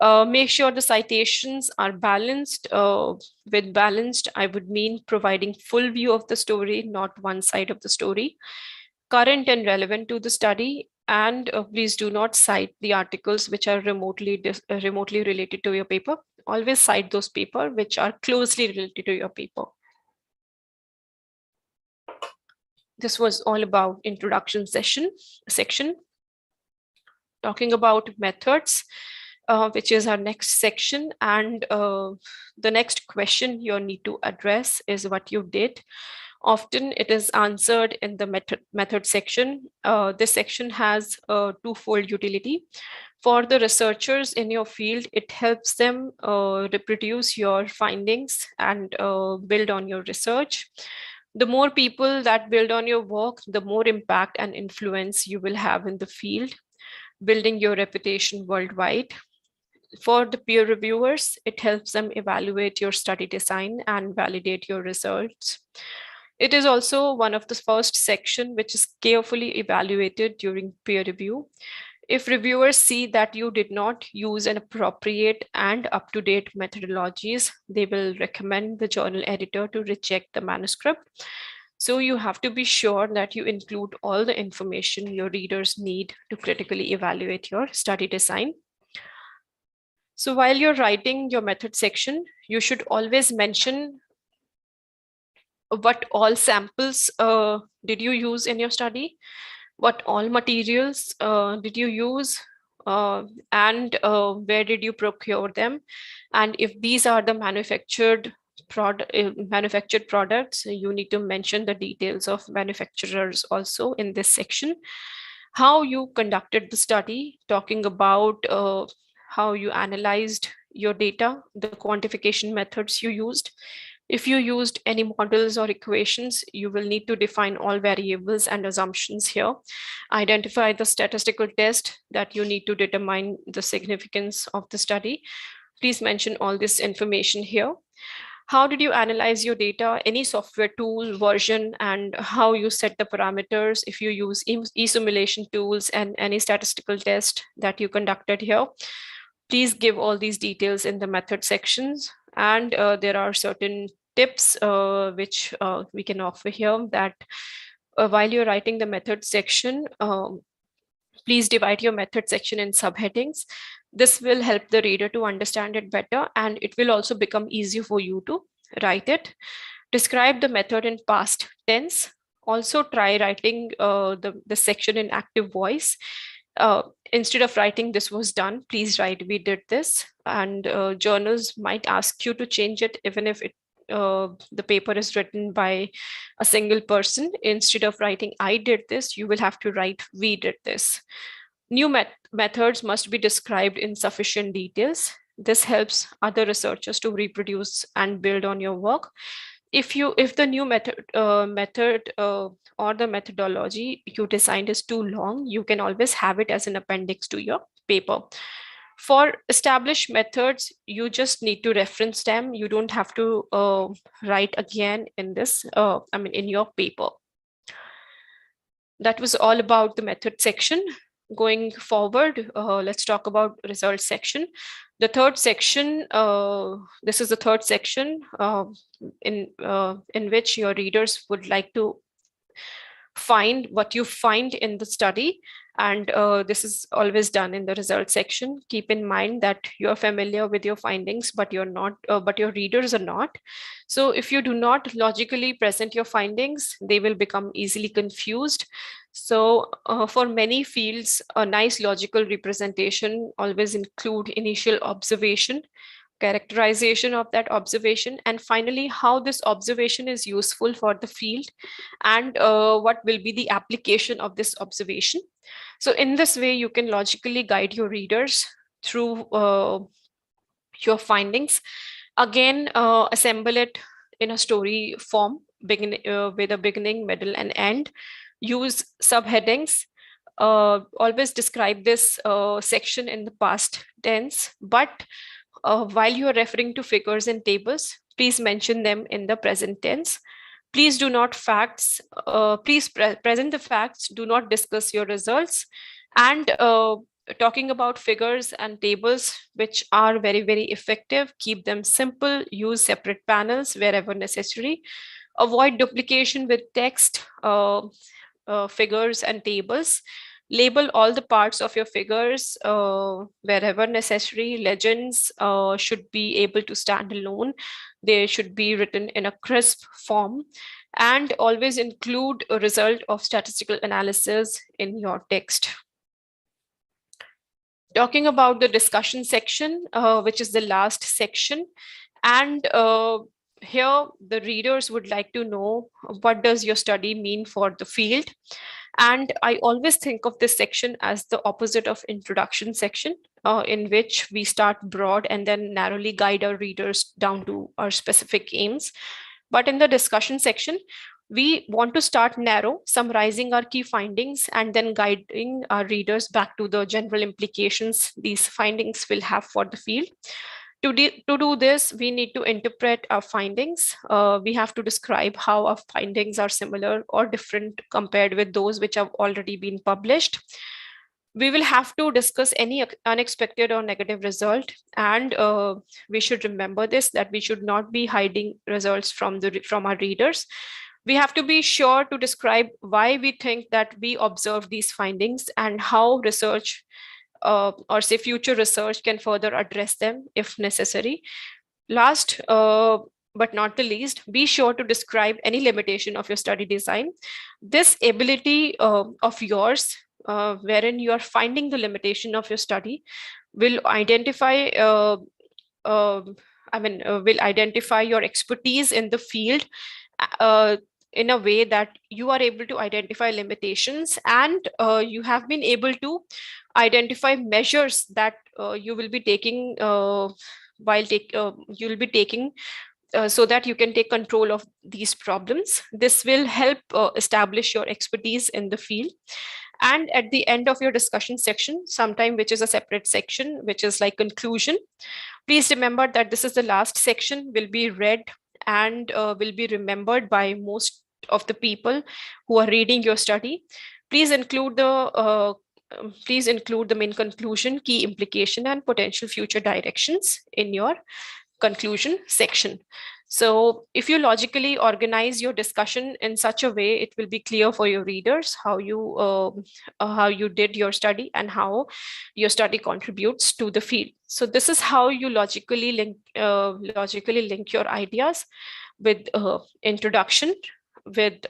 Make sure the citations are balanced. With balanced, I would mean providing full view of the story, not one side of the story, current and relevant to the study. And please do not cite the articles which are remotely related to your paper. Always cite those papers which are closely related to your paper. This was all about introduction section. Talking about methods, which is our next section. And the next question you need to address is what you did. Often it is answered in the method section. This section has a twofold utility. For the researchers in your field, it helps them reproduce your findings and build on your research. The more people that build on your work, the more impact and influence you will have in the field, building your reputation worldwide. For the peer reviewers, it helps them evaluate your study design and validate your results. It is also one of the first section which is carefully evaluated during peer review. If reviewers see that you did not use an appropriate and up-to-date methodologies, they will recommend the journal editor to reject the manuscript. So you have to be sure that you include all the information your readers need to critically evaluate your study design. So while you're writing your method section, you should always mention what all samples did you use in your study, what all materials did you use, and where did you procure them, and if these are the manufactured products, you need to mention the details of manufacturers also in this section. How you conducted the study, talking about how you analyzed your data, the quantification methods you used. If you used any models or equations, you will need to define all variables and assumptions here. Identify the statistical test that you need to determine the significance of the study. Please mention all this information here. How did you analyze your data, any software tool, version, and how you set the parameters, if you use e-simulation tools and any statistical test that you conducted here. Please give all these details in the method sections. And there are certain tips which we can offer here, that while you're writing the method section, please divide your method section in subheadings. This will help the reader to understand it better, and it will also become easier for you to write it. Describe the method in past tense. Also try writing the section in active voice. Instead of writing "this was done," please write "we did this." And journals might ask you to change it even if the paper is written by a single person. Instead of writing "I did this," you will have to write "we did this." New methods must be described in sufficient details. This helps other researchers to reproduce and build on your work. If the new method or the methodology you designed is too long, you can always have it as an appendix to your paper. For established methods, you just need to reference them. You don't have to write again in this, in your paper. That was all about the method section. Going forward, let's talk about results section. The third section, this is the third section in which your readers would like to find what you find in the study. And this is always done in the results section. Keep in mind that you're familiar with your findings, but you're not, but your readers are not. So if you do not logically present your findings, they will become easily confused. So for many fields, a nice logical representation always include initial observation, characterization of that observation, and finally how this observation is useful for the field, and what will be the application of this observation. So in this way, you can logically guide your readers through your findings. Again, assemble it in a story form, with a beginning, middle, and end. Use subheadings. Always describe this section in the past tense, but while you are referring to figures and tables, please mention them in the present tense. Please do not facts, please present the facts, do not discuss your results. And talking about figures and tables, which are very, very effective, keep them simple, use separate panels wherever necessary. Avoid duplication with text, figures and tables. Label all the parts of your figures wherever necessary. Legends should be able to stand alone. They should be written in a crisp form, and always include a result of statistical analysis in your text. Talking about the discussion section, which is the last section. And here the readers would like to know, what does your study mean for the field? And I always think of this section as the opposite of introduction section, in which we start broad and then narrowly guide our readers down to our specific aims. But in the discussion section, we want to start narrow, summarizing our key findings, and then guiding our readers back to the general implications these findings will have for the field. To do this, we need to interpret our findings. We have to describe how our findings are similar or different compared with those which have already been published. We will have to discuss any unexpected or negative result, and we should remember this, that we should not be hiding results from our readers. We have to be sure to describe why we think that we observed these findings and how research or say future research can further address them if necessary. Last but not the least, be sure to describe any limitation of your study design. This ability of yours, wherein you are finding the limitation of your study, will identify will identify your expertise in the field uh, in a way that you are able to identify limitations, and you have been able to identify measures that you will be taking you will be taking so that you can take control of these problems. This will help establish your expertise in the field. And at the end of your discussion section, sometime which is a separate section, which is like conclusion, please remember that this is the last section, will be read and will be remembered by most of the people who are reading your study. Please include the main conclusion, key implication, and potential future directions in your conclusion section. So if you logically organize your discussion in such a way, it will be clear for your readers how you did your study and how your study contributes to the field. So this is how you logically link your ideas with introduction, with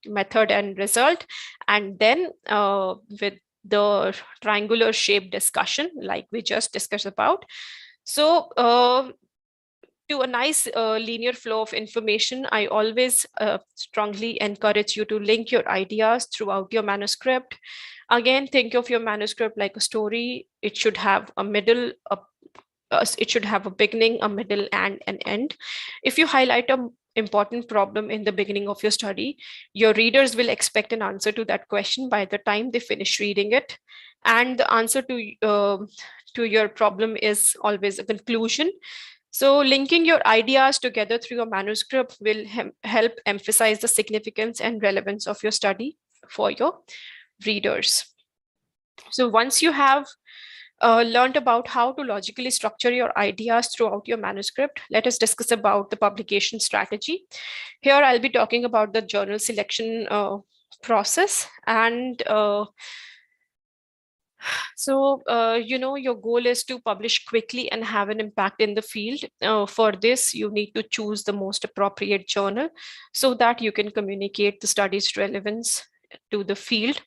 method and result, and then with the triangular shape discussion like we just discussed about. So to a nice linear flow of information, I always strongly encourage you to link your ideas throughout your manuscript. Again, think of your manuscript like a story. It should have a middle, it should have a beginning, a middle, and an end. If you highlight an important problem in the beginning of your study, your readers will expect an answer to that question by the time they finish reading it. And the answer to your problem is always a conclusion. So linking your ideas together through your manuscript will help emphasize the significance and relevance of your study for your readers. So once you have learned about how to logically structure your ideas throughout your manuscript, let us discuss about the publication strategy. Here I'll be talking about the journal selection process. And your goal is to publish quickly and have an impact in the field. For this, you need to choose the most appropriate journal so that you can communicate the study's relevance to the field.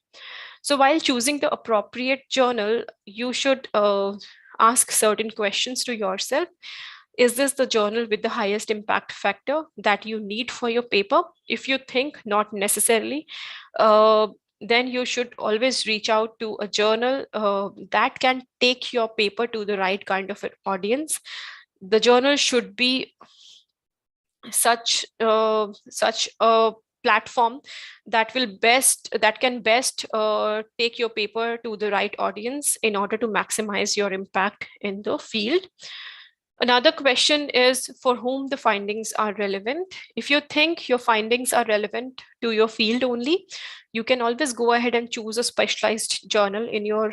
So while choosing the appropriate journal, you should ask certain questions to yourself. Is this the journal with the highest impact factor that you need for your paper? If you think not necessarily, then you should always reach out to a journal that can take your paper to the right kind of an audience. The journal should be such a platform that can best take your paper to the right audience in order to maximize your impact in the field. Another question is for whom the findings are relevant. If you think your findings are relevant to your field only, you can always go ahead and choose a specialized journal in your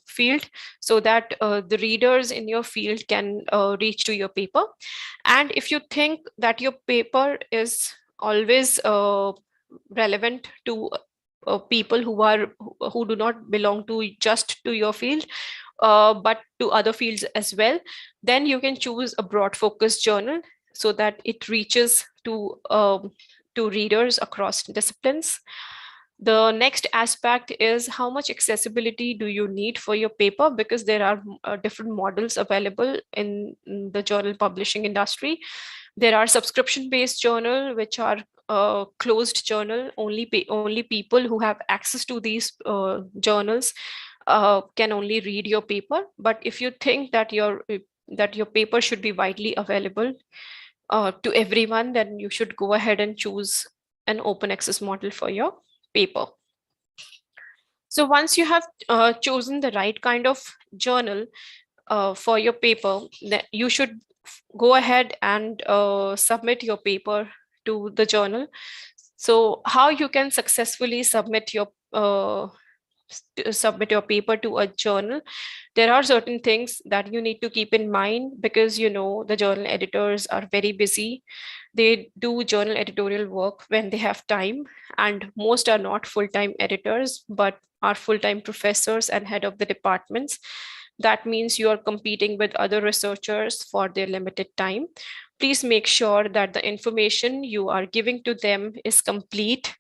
field so that the readers in your field can reach to your paper. And if you think that your paper is always relevant to people who do not belong to just to your field, but to other fields as well, then you can choose a broad focus journal so that it reaches to readers across disciplines. The next aspect is how much accessibility do you need for your paper, because there are different models available in the journal publishing industry. There are subscription-based journal, which are closed journal. Only people who have access to these journals can only read your paper. But if you think that your paper should be widely available to everyone, then you should go ahead and choose an open access model for your paper. So once you have chosen the right kind of journal for your paper, then you should go ahead and submit your paper to the journal. So how you can successfully submit submit your paper to a journal, there are certain things that you need to keep in mind, because the journal editors are very busy. They do journal editorial work when they have time, and most are not full-time editors but are full-time professors and head of the departments. That means you are competing with other researchers for their limited time. Please make sure that the information you are giving to them is complete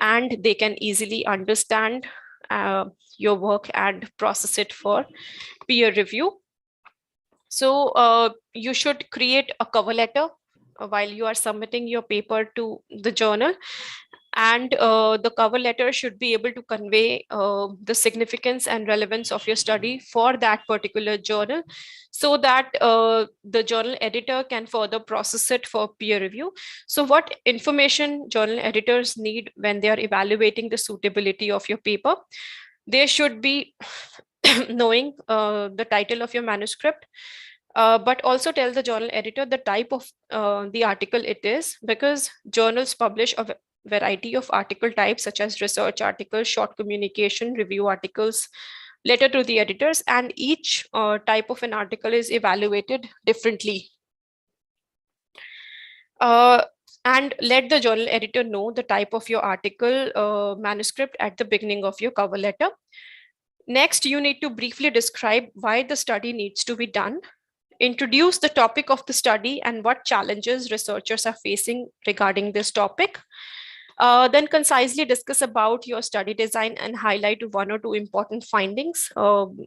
and they can easily understand your work and process it for peer review. So you should create a cover letter while you are submitting your paper to the journal, and the cover letter should be able to convey the significance and relevance of your study for that particular journal, so that the journal editor can further process it for peer review. So what information journal editors need when they are evaluating the suitability of your paper? They should be knowing the title of your manuscript, but also tell the journal editor the type of the article it is, because journals publish a variety of article types such as research articles, short communication, review articles, letter to the editors, and each type of an article is evaluated differently. And let the journal editor know the type of your article manuscript at the beginning of your cover letter. Next, you need to briefly describe why the study needs to be done. Introduce the topic of the study and what challenges researchers are facing regarding this topic. Then concisely discuss about your study design and highlight one or two important findings.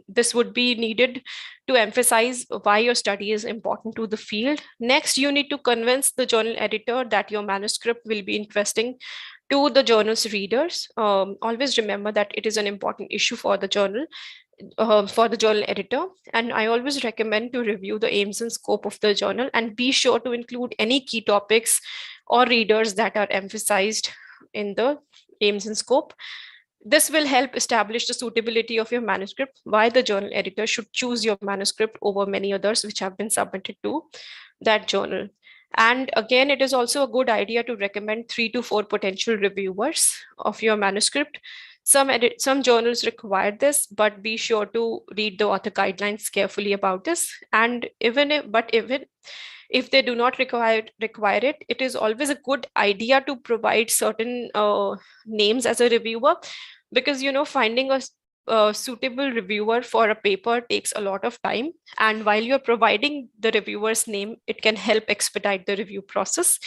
This would be needed to emphasize why your study is important to the field. Next, you need to convince the journal editor that your manuscript will be interesting to the journal's readers. Always remember that it is an important issue for the journal editor. And I always recommend to review the aims and scope of the journal and be sure to include any key topics or readers that are emphasized in the aims and scope. This will help establish the suitability of your manuscript, why the journal editor should choose your manuscript over many others which have been submitted to that journal. And again, it is also a good idea to recommend 3 to 4 potential reviewers of your manuscript. Some journals require this, but be sure to read the author guidelines carefully about this. And even if they do not require it, it is always a good idea to provide certain names as a reviewer, because finding a suitable reviewer for a paper takes a lot of time, and while you're providing the reviewer's name, it can help expedite the review process.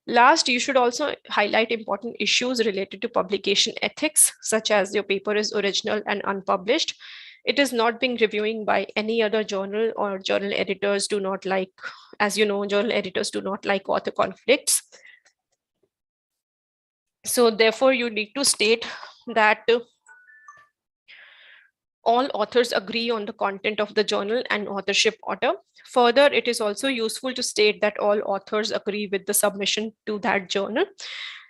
Last, you should also highlight important issues related to publication ethics, such as your paper is original and unpublished. It is not being reviewing by any other journal, or journal editors do not like, as you know, journal editors do not like author conflicts. So therefore, you need to state that all authors agree on the content of the journal and authorship order. Further, it is also useful to state that all authors agree with the submission to that journal.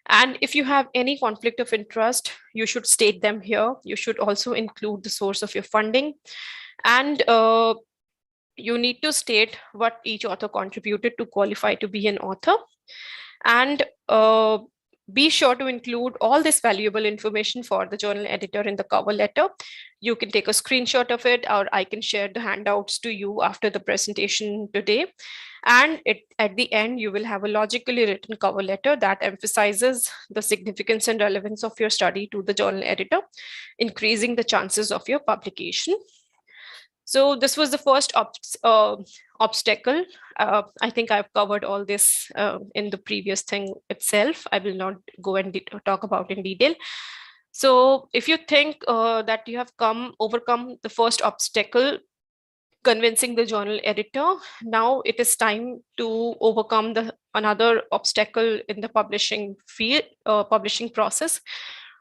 And if you have any conflict of interest, you should state them here. You should also include the source of your funding. And you need to state what each author contributed to qualify to be an author. And be sure to include all this valuable information for the journal editor in the cover letter. You can take a screenshot of it, or I can share the handouts to you after the presentation today. And at the end, you will have a logically written cover letter that emphasizes the significance and relevance of your study to the journal editor, increasing the chances of your publication. So this was the first obstacle. I think I've covered all this in the previous thing itself. I will not go and talk about in detail. So if you think that you have overcome the first obstacle, convincing the journal editor, now it is time to overcome another obstacle in the publishing field, publishing process,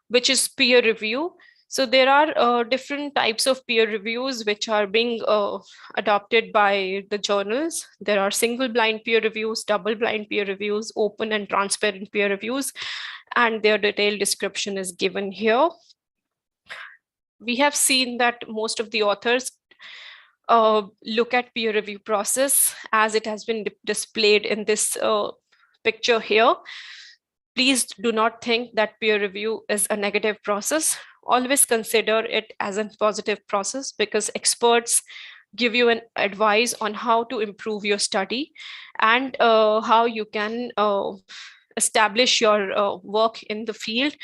which is peer review. So there are different types of peer reviews which are being adopted by the journals. There are single blind peer reviews, double blind peer reviews, open and transparent peer reviews, and their detailed description is given here. We have seen that most of the authors look at peer review process as it has been displayed in this picture here. Please do not think that peer review is a negative process. always consider it as a positive process, because experts give you an advice on how to improve your study and how you can establish your work in the field.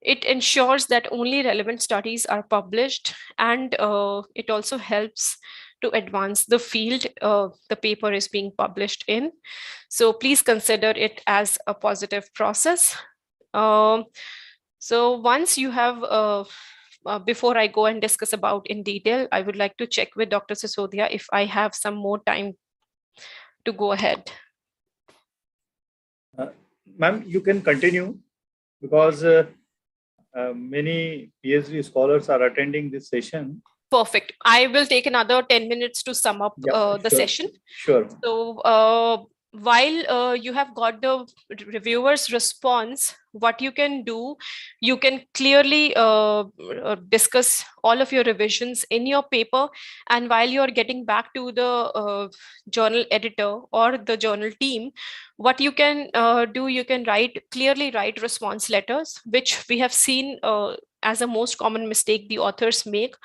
It ensures that only relevant studies are published, and it also helps to advance the field the paper is being published in. So please consider it as a positive process. Um, so once you have, before I go and discuss about in detail, I would like to check with Dr. Sisodia if I have some more time to go ahead. Ma'am, you can continue, because many PhD scholars are attending this session. Perfect. I will take another 10 minutes to sum up the session. Sure. So while you have got the reviewer's response, what you can do, you can clearly discuss all of your revisions in your paper. And while you're getting back to the journal editor or the journal team, what you can do, you can clearly write response letters, which we have seen as a most common mistake the authors make.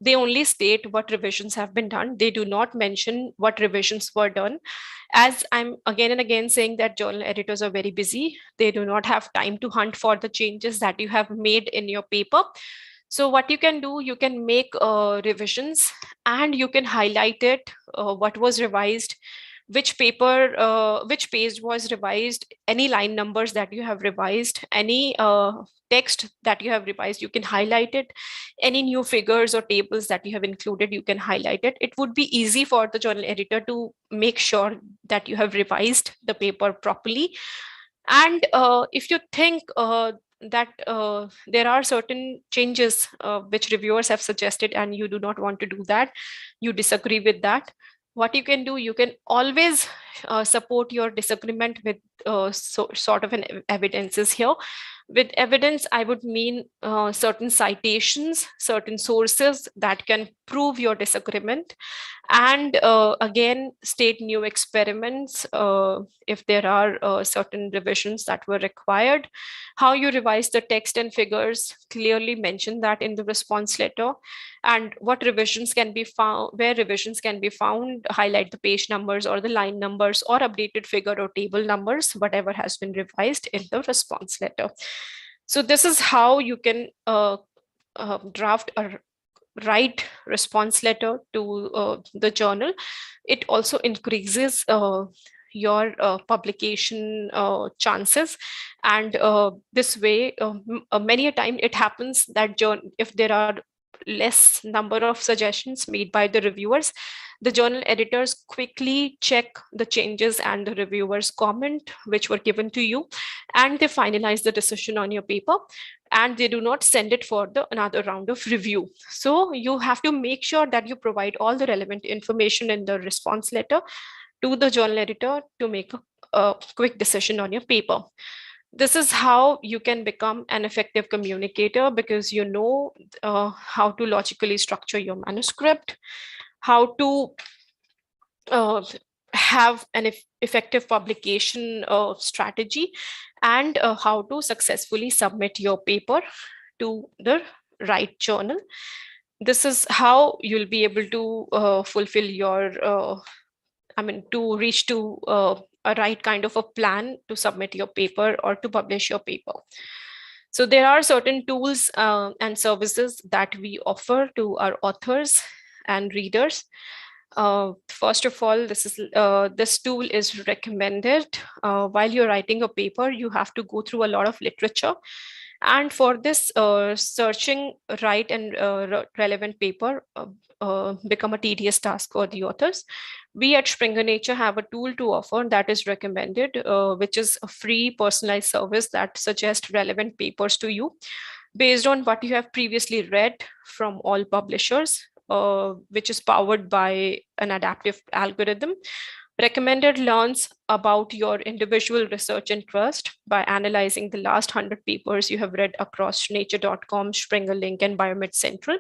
They only state what revisions have been done. They do not mention what revisions were done. As I'm again and again saying that journal editors are very busy. They do not have time to hunt for the changes that you have made in your paper. So what you can do, you can make revisions and you can highlight it, what was revised, which paper, which page was revised, any line numbers that you have revised, any text that you have revised, you can highlight it. Any new figures or tables that you have included, you can highlight it. It would be easy for the journal editor to make sure that you have revised the paper properly. And if you think that there are certain changes which reviewers have suggested and you do not want to do that, you disagree with that, what you can do, you can always support your disagreement with sort of an evidences here. With evidence, I would mean certain citations, certain sources that can prove your disagreement, and again, state new experiments if there are certain revisions that were required. How you revise the text and figures, clearly mention that in the response letter, and what revisions can be found, where revisions can be found, highlight the page numbers or the line numbers or updated figure or table numbers, whatever has been revised in the response letter. So this is how you can draft a write response letter to the journal. It also increases your publication chances, and this way many a time it happens that if there are less number of suggestions made by the reviewers, the journal editors quickly check the changes and the reviewers comment which were given to you, and they finalize the decision on your paper, and they do not send it for another round of review. So you have to make sure that you provide all the relevant information in the response letter to the journal editor to make a quick decision on your paper. This is how you can become an effective communicator, because you know how to logically structure your manuscript, how to have an effective publication strategy, and how to successfully submit your paper to the right journal. This is how you'll be able to fulfill your, to reach to a right kind of a plan to submit your paper or to publish your paper. So there are certain tools and services that we offer to our authors and readers. First of all, this tool is recommended. While you're writing a paper, you have to go through a lot of literature. And for this, searching right and relevant paper become a tedious task for the authors. We at Springer Nature have a tool to offer that is recommended, which is a free personalized service that suggests relevant papers to you based on what you have previously read from all publishers, which is powered by an adaptive algorithm. Recommended learns about your individual research interest by analyzing the last 100 papers you have read across nature.com, Springer Link, and Biomed Central.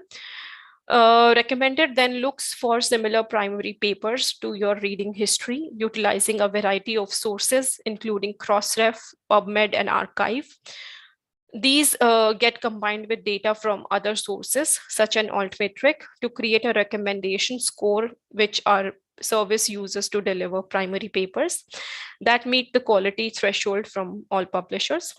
Recommended then looks for similar primary papers to your reading history, utilizing a variety of sources, including Crossref, PubMed, and Archive. These get combined with data from other sources, such an altmetric, to create a recommendation score, which our service uses to deliver primary papers that meet the quality threshold from all publishers.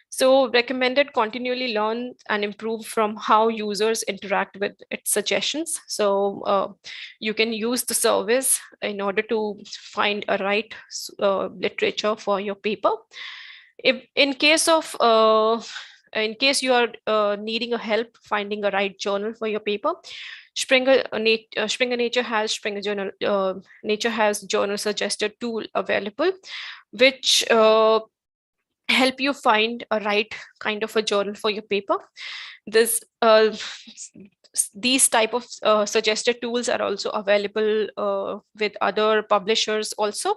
So recommended continually learn and improve from how users interact with its suggestions. So you can use the service in order to find a right literature for your paper. If in case you are needing a help finding a right journal for your paper, Springer Nature has Nature has journal suggested tool available, which help you find a right kind of a journal for your paper. This these type of suggested tools are also available with other publishers also.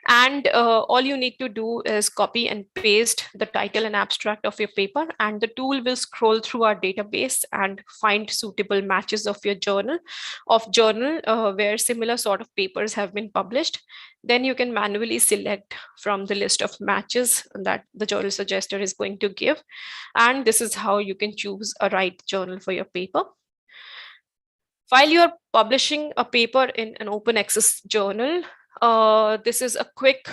And all you need to do is copy and paste the title and abstract of your paper, and the tool will scroll through our database and find suitable matches of your journal where similar sort of papers have been published. Then you can manually select from the list of matches that the journal suggester is going to give. And this is how you can choose a right journal for your paper. While you're publishing a paper in an open access journal, this is a quick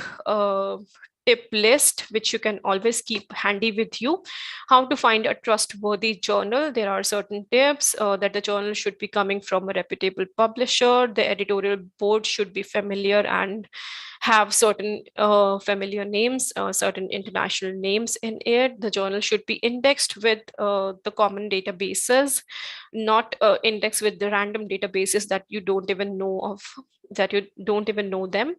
tip list which you can always keep handy with you. How to find a trustworthy journal. There are certain tips that the journal should be coming from a reputable publisher. The editorial board should be familiar and have certain familiar names, certain international names in it. The journal should be indexed with the common databases, not indexed with the random databases that you don't even know of, that you don't even know them.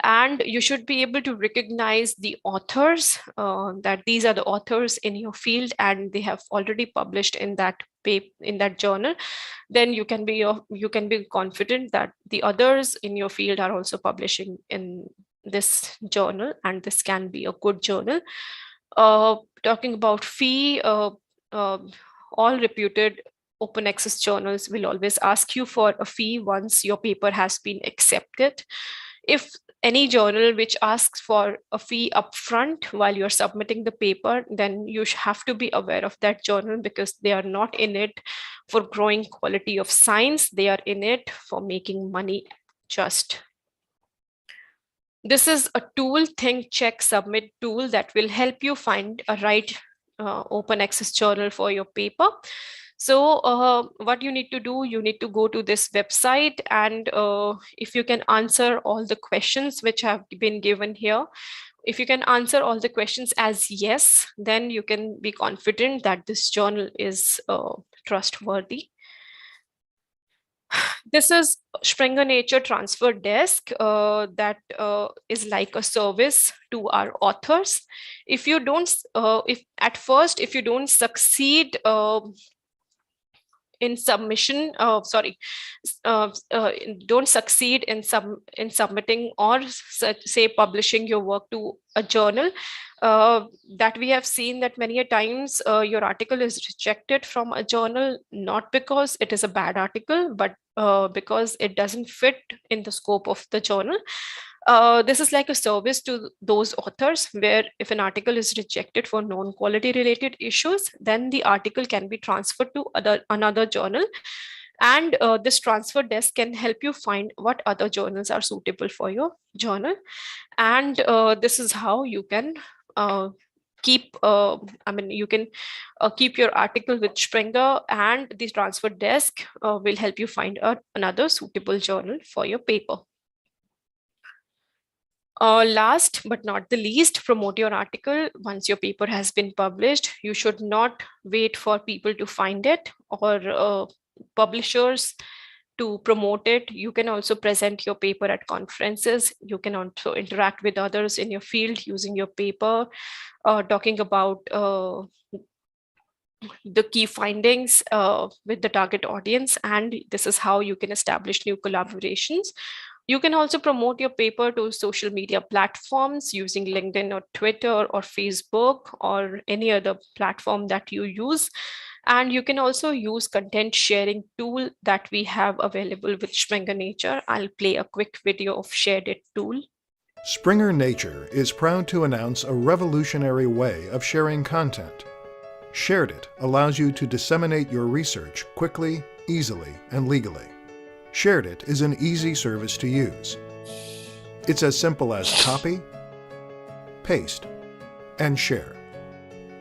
And you should be able to recognize the authors, that these are the authors in your field and they have already published in that journal. Then you can be confident that the others in your field are also publishing in this journal, and this can be a good journal. Talking about fee, all reputed open access journals will always ask you for a fee once your paper has been accepted. If any journal which asks for a fee upfront while you're submitting the paper, then you have to be aware of that journal, because they are not in it for growing quality of science. They are in it for making money just. This is a tool, Think, Check, Submit tool, that will help you find a right open access journal for your paper. So what you need to do, you need to go to this website, and if you can answer all the questions which have been given here, if you can answer all the questions as yes, then you can be confident that this journal is trustworthy. This is Springer Nature Transfer Desk that is like a service to our authors. If you don't, if you don't succeed in submission, don't succeed in submitting or say publishing your work to a journal, that we have seen that many a times your article is rejected from a journal, not because it is a bad article, but because it doesn't fit in the scope of the journal. This is like a service to those authors, where if an article is rejected for non-quality related issues, then the article can be transferred to another journal. And this transfer desk can help you find what other journals are suitable for your journal. And this is how you can keep you can keep your article with Springer, and the transfer desk will help you find another suitable journal for your paper. Last but not the least, promote your article. Once your paper has been published, you should not wait for people to find it or publishers to promote it. You can also present your paper at conferences. You can also interact with others in your field using your paper, talking about the key findings with the target audience. And this is how you can establish new collaborations. You can also promote your paper to social media platforms using LinkedIn or Twitter or Facebook or any other platform that you use. And you can also use content sharing tool that we have available with Springer Nature. I'll play a quick video of shared it tool. Springer Nature is proud to announce a revolutionary way of sharing content. Shared It allows you to disseminate your research quickly, easily, and legally. Shared It is an easy service to use. It's as simple as copy, paste, and share.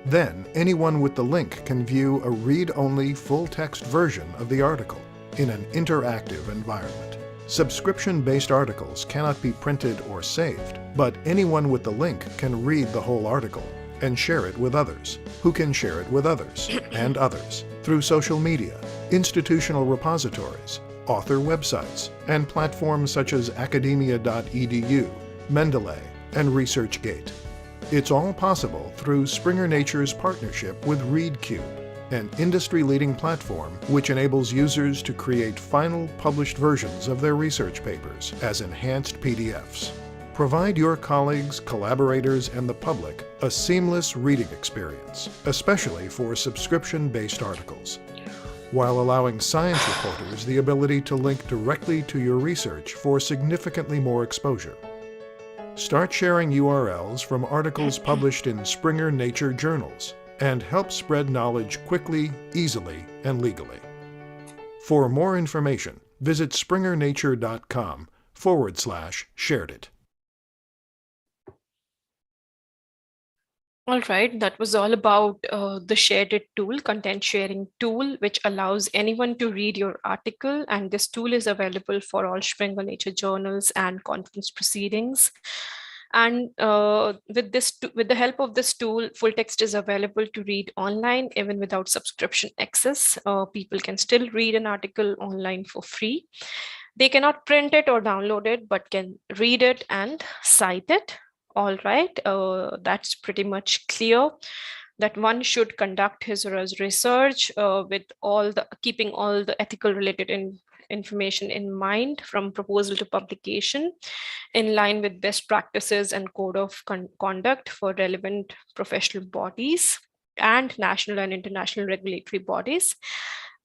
Then, anyone with the link can view a read-only full-text version of the article in an interactive environment. Subscription-based articles cannot be printed or saved, but anyone with the link can read the whole article and share it with others, who can share it with others and others through social media, institutional repositories, author websites, and platforms such as academia.edu, Mendeley, and ResearchGate. It's all possible through Springer Nature's partnership with ReadCube, an industry-leading platform which enables users to create final published versions of their research papers as enhanced PDFs. Provide your colleagues, collaborators, and the public a seamless reading experience, especially for subscription-based articles, while allowing science reporters the ability to link directly to your research for significantly more exposure. Start sharing URLs from articles published in Springer Nature journals and help spread knowledge quickly, easily, and legally. For more information, visit springernature.com/sharedit. All right, that was all about the Shared It tool, content sharing tool, which allows anyone to read your article. And this tool is available for all Springer Nature journals and conference proceedings. And with the help of this tool, full text is available to read online, even without subscription access. People can still read an article online for free. They cannot print it or download it, but can read it and cite it. All right, that's pretty much clear that one should conduct his or her research with keeping all the ethical related information in mind, from proposal to publication, in line with best practices and code of conduct for relevant professional bodies and national and international regulatory bodies.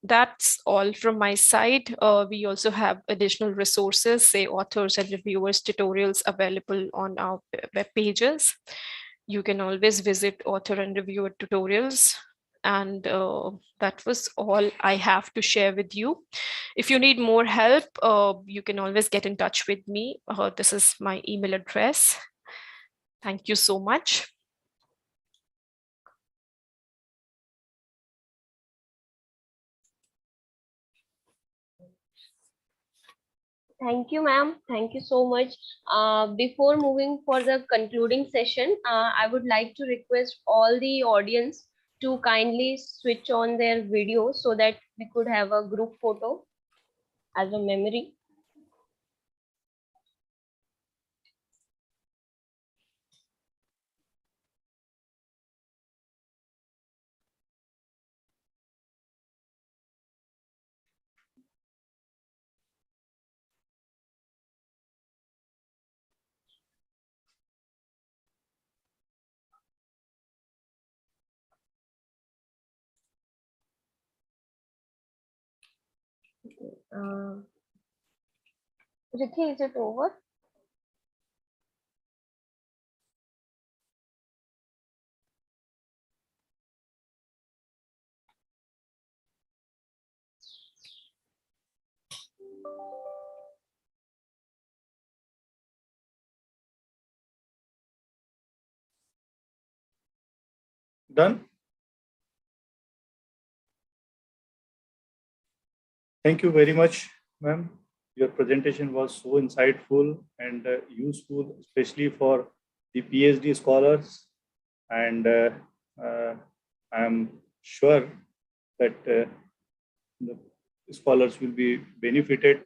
That's all from my side. We also have additional resources, say authors and reviewers tutorials, available on our web pages. You can always visit author and reviewer tutorials. And that was all I have to share with you. If you need more help, you can always get in touch with me. This is my email address. Thank you so much. Thank you, ma'am. Thank you so much. Before moving for the concluding session, I would like to request all the audience to kindly switch on their video so that we could have a group photo as a memory. Rithi, is it over? Done? Thank you very much, ma'am. Your presentation was so insightful and useful, especially for the PhD scholars. And I'm sure that the scholars will be benefited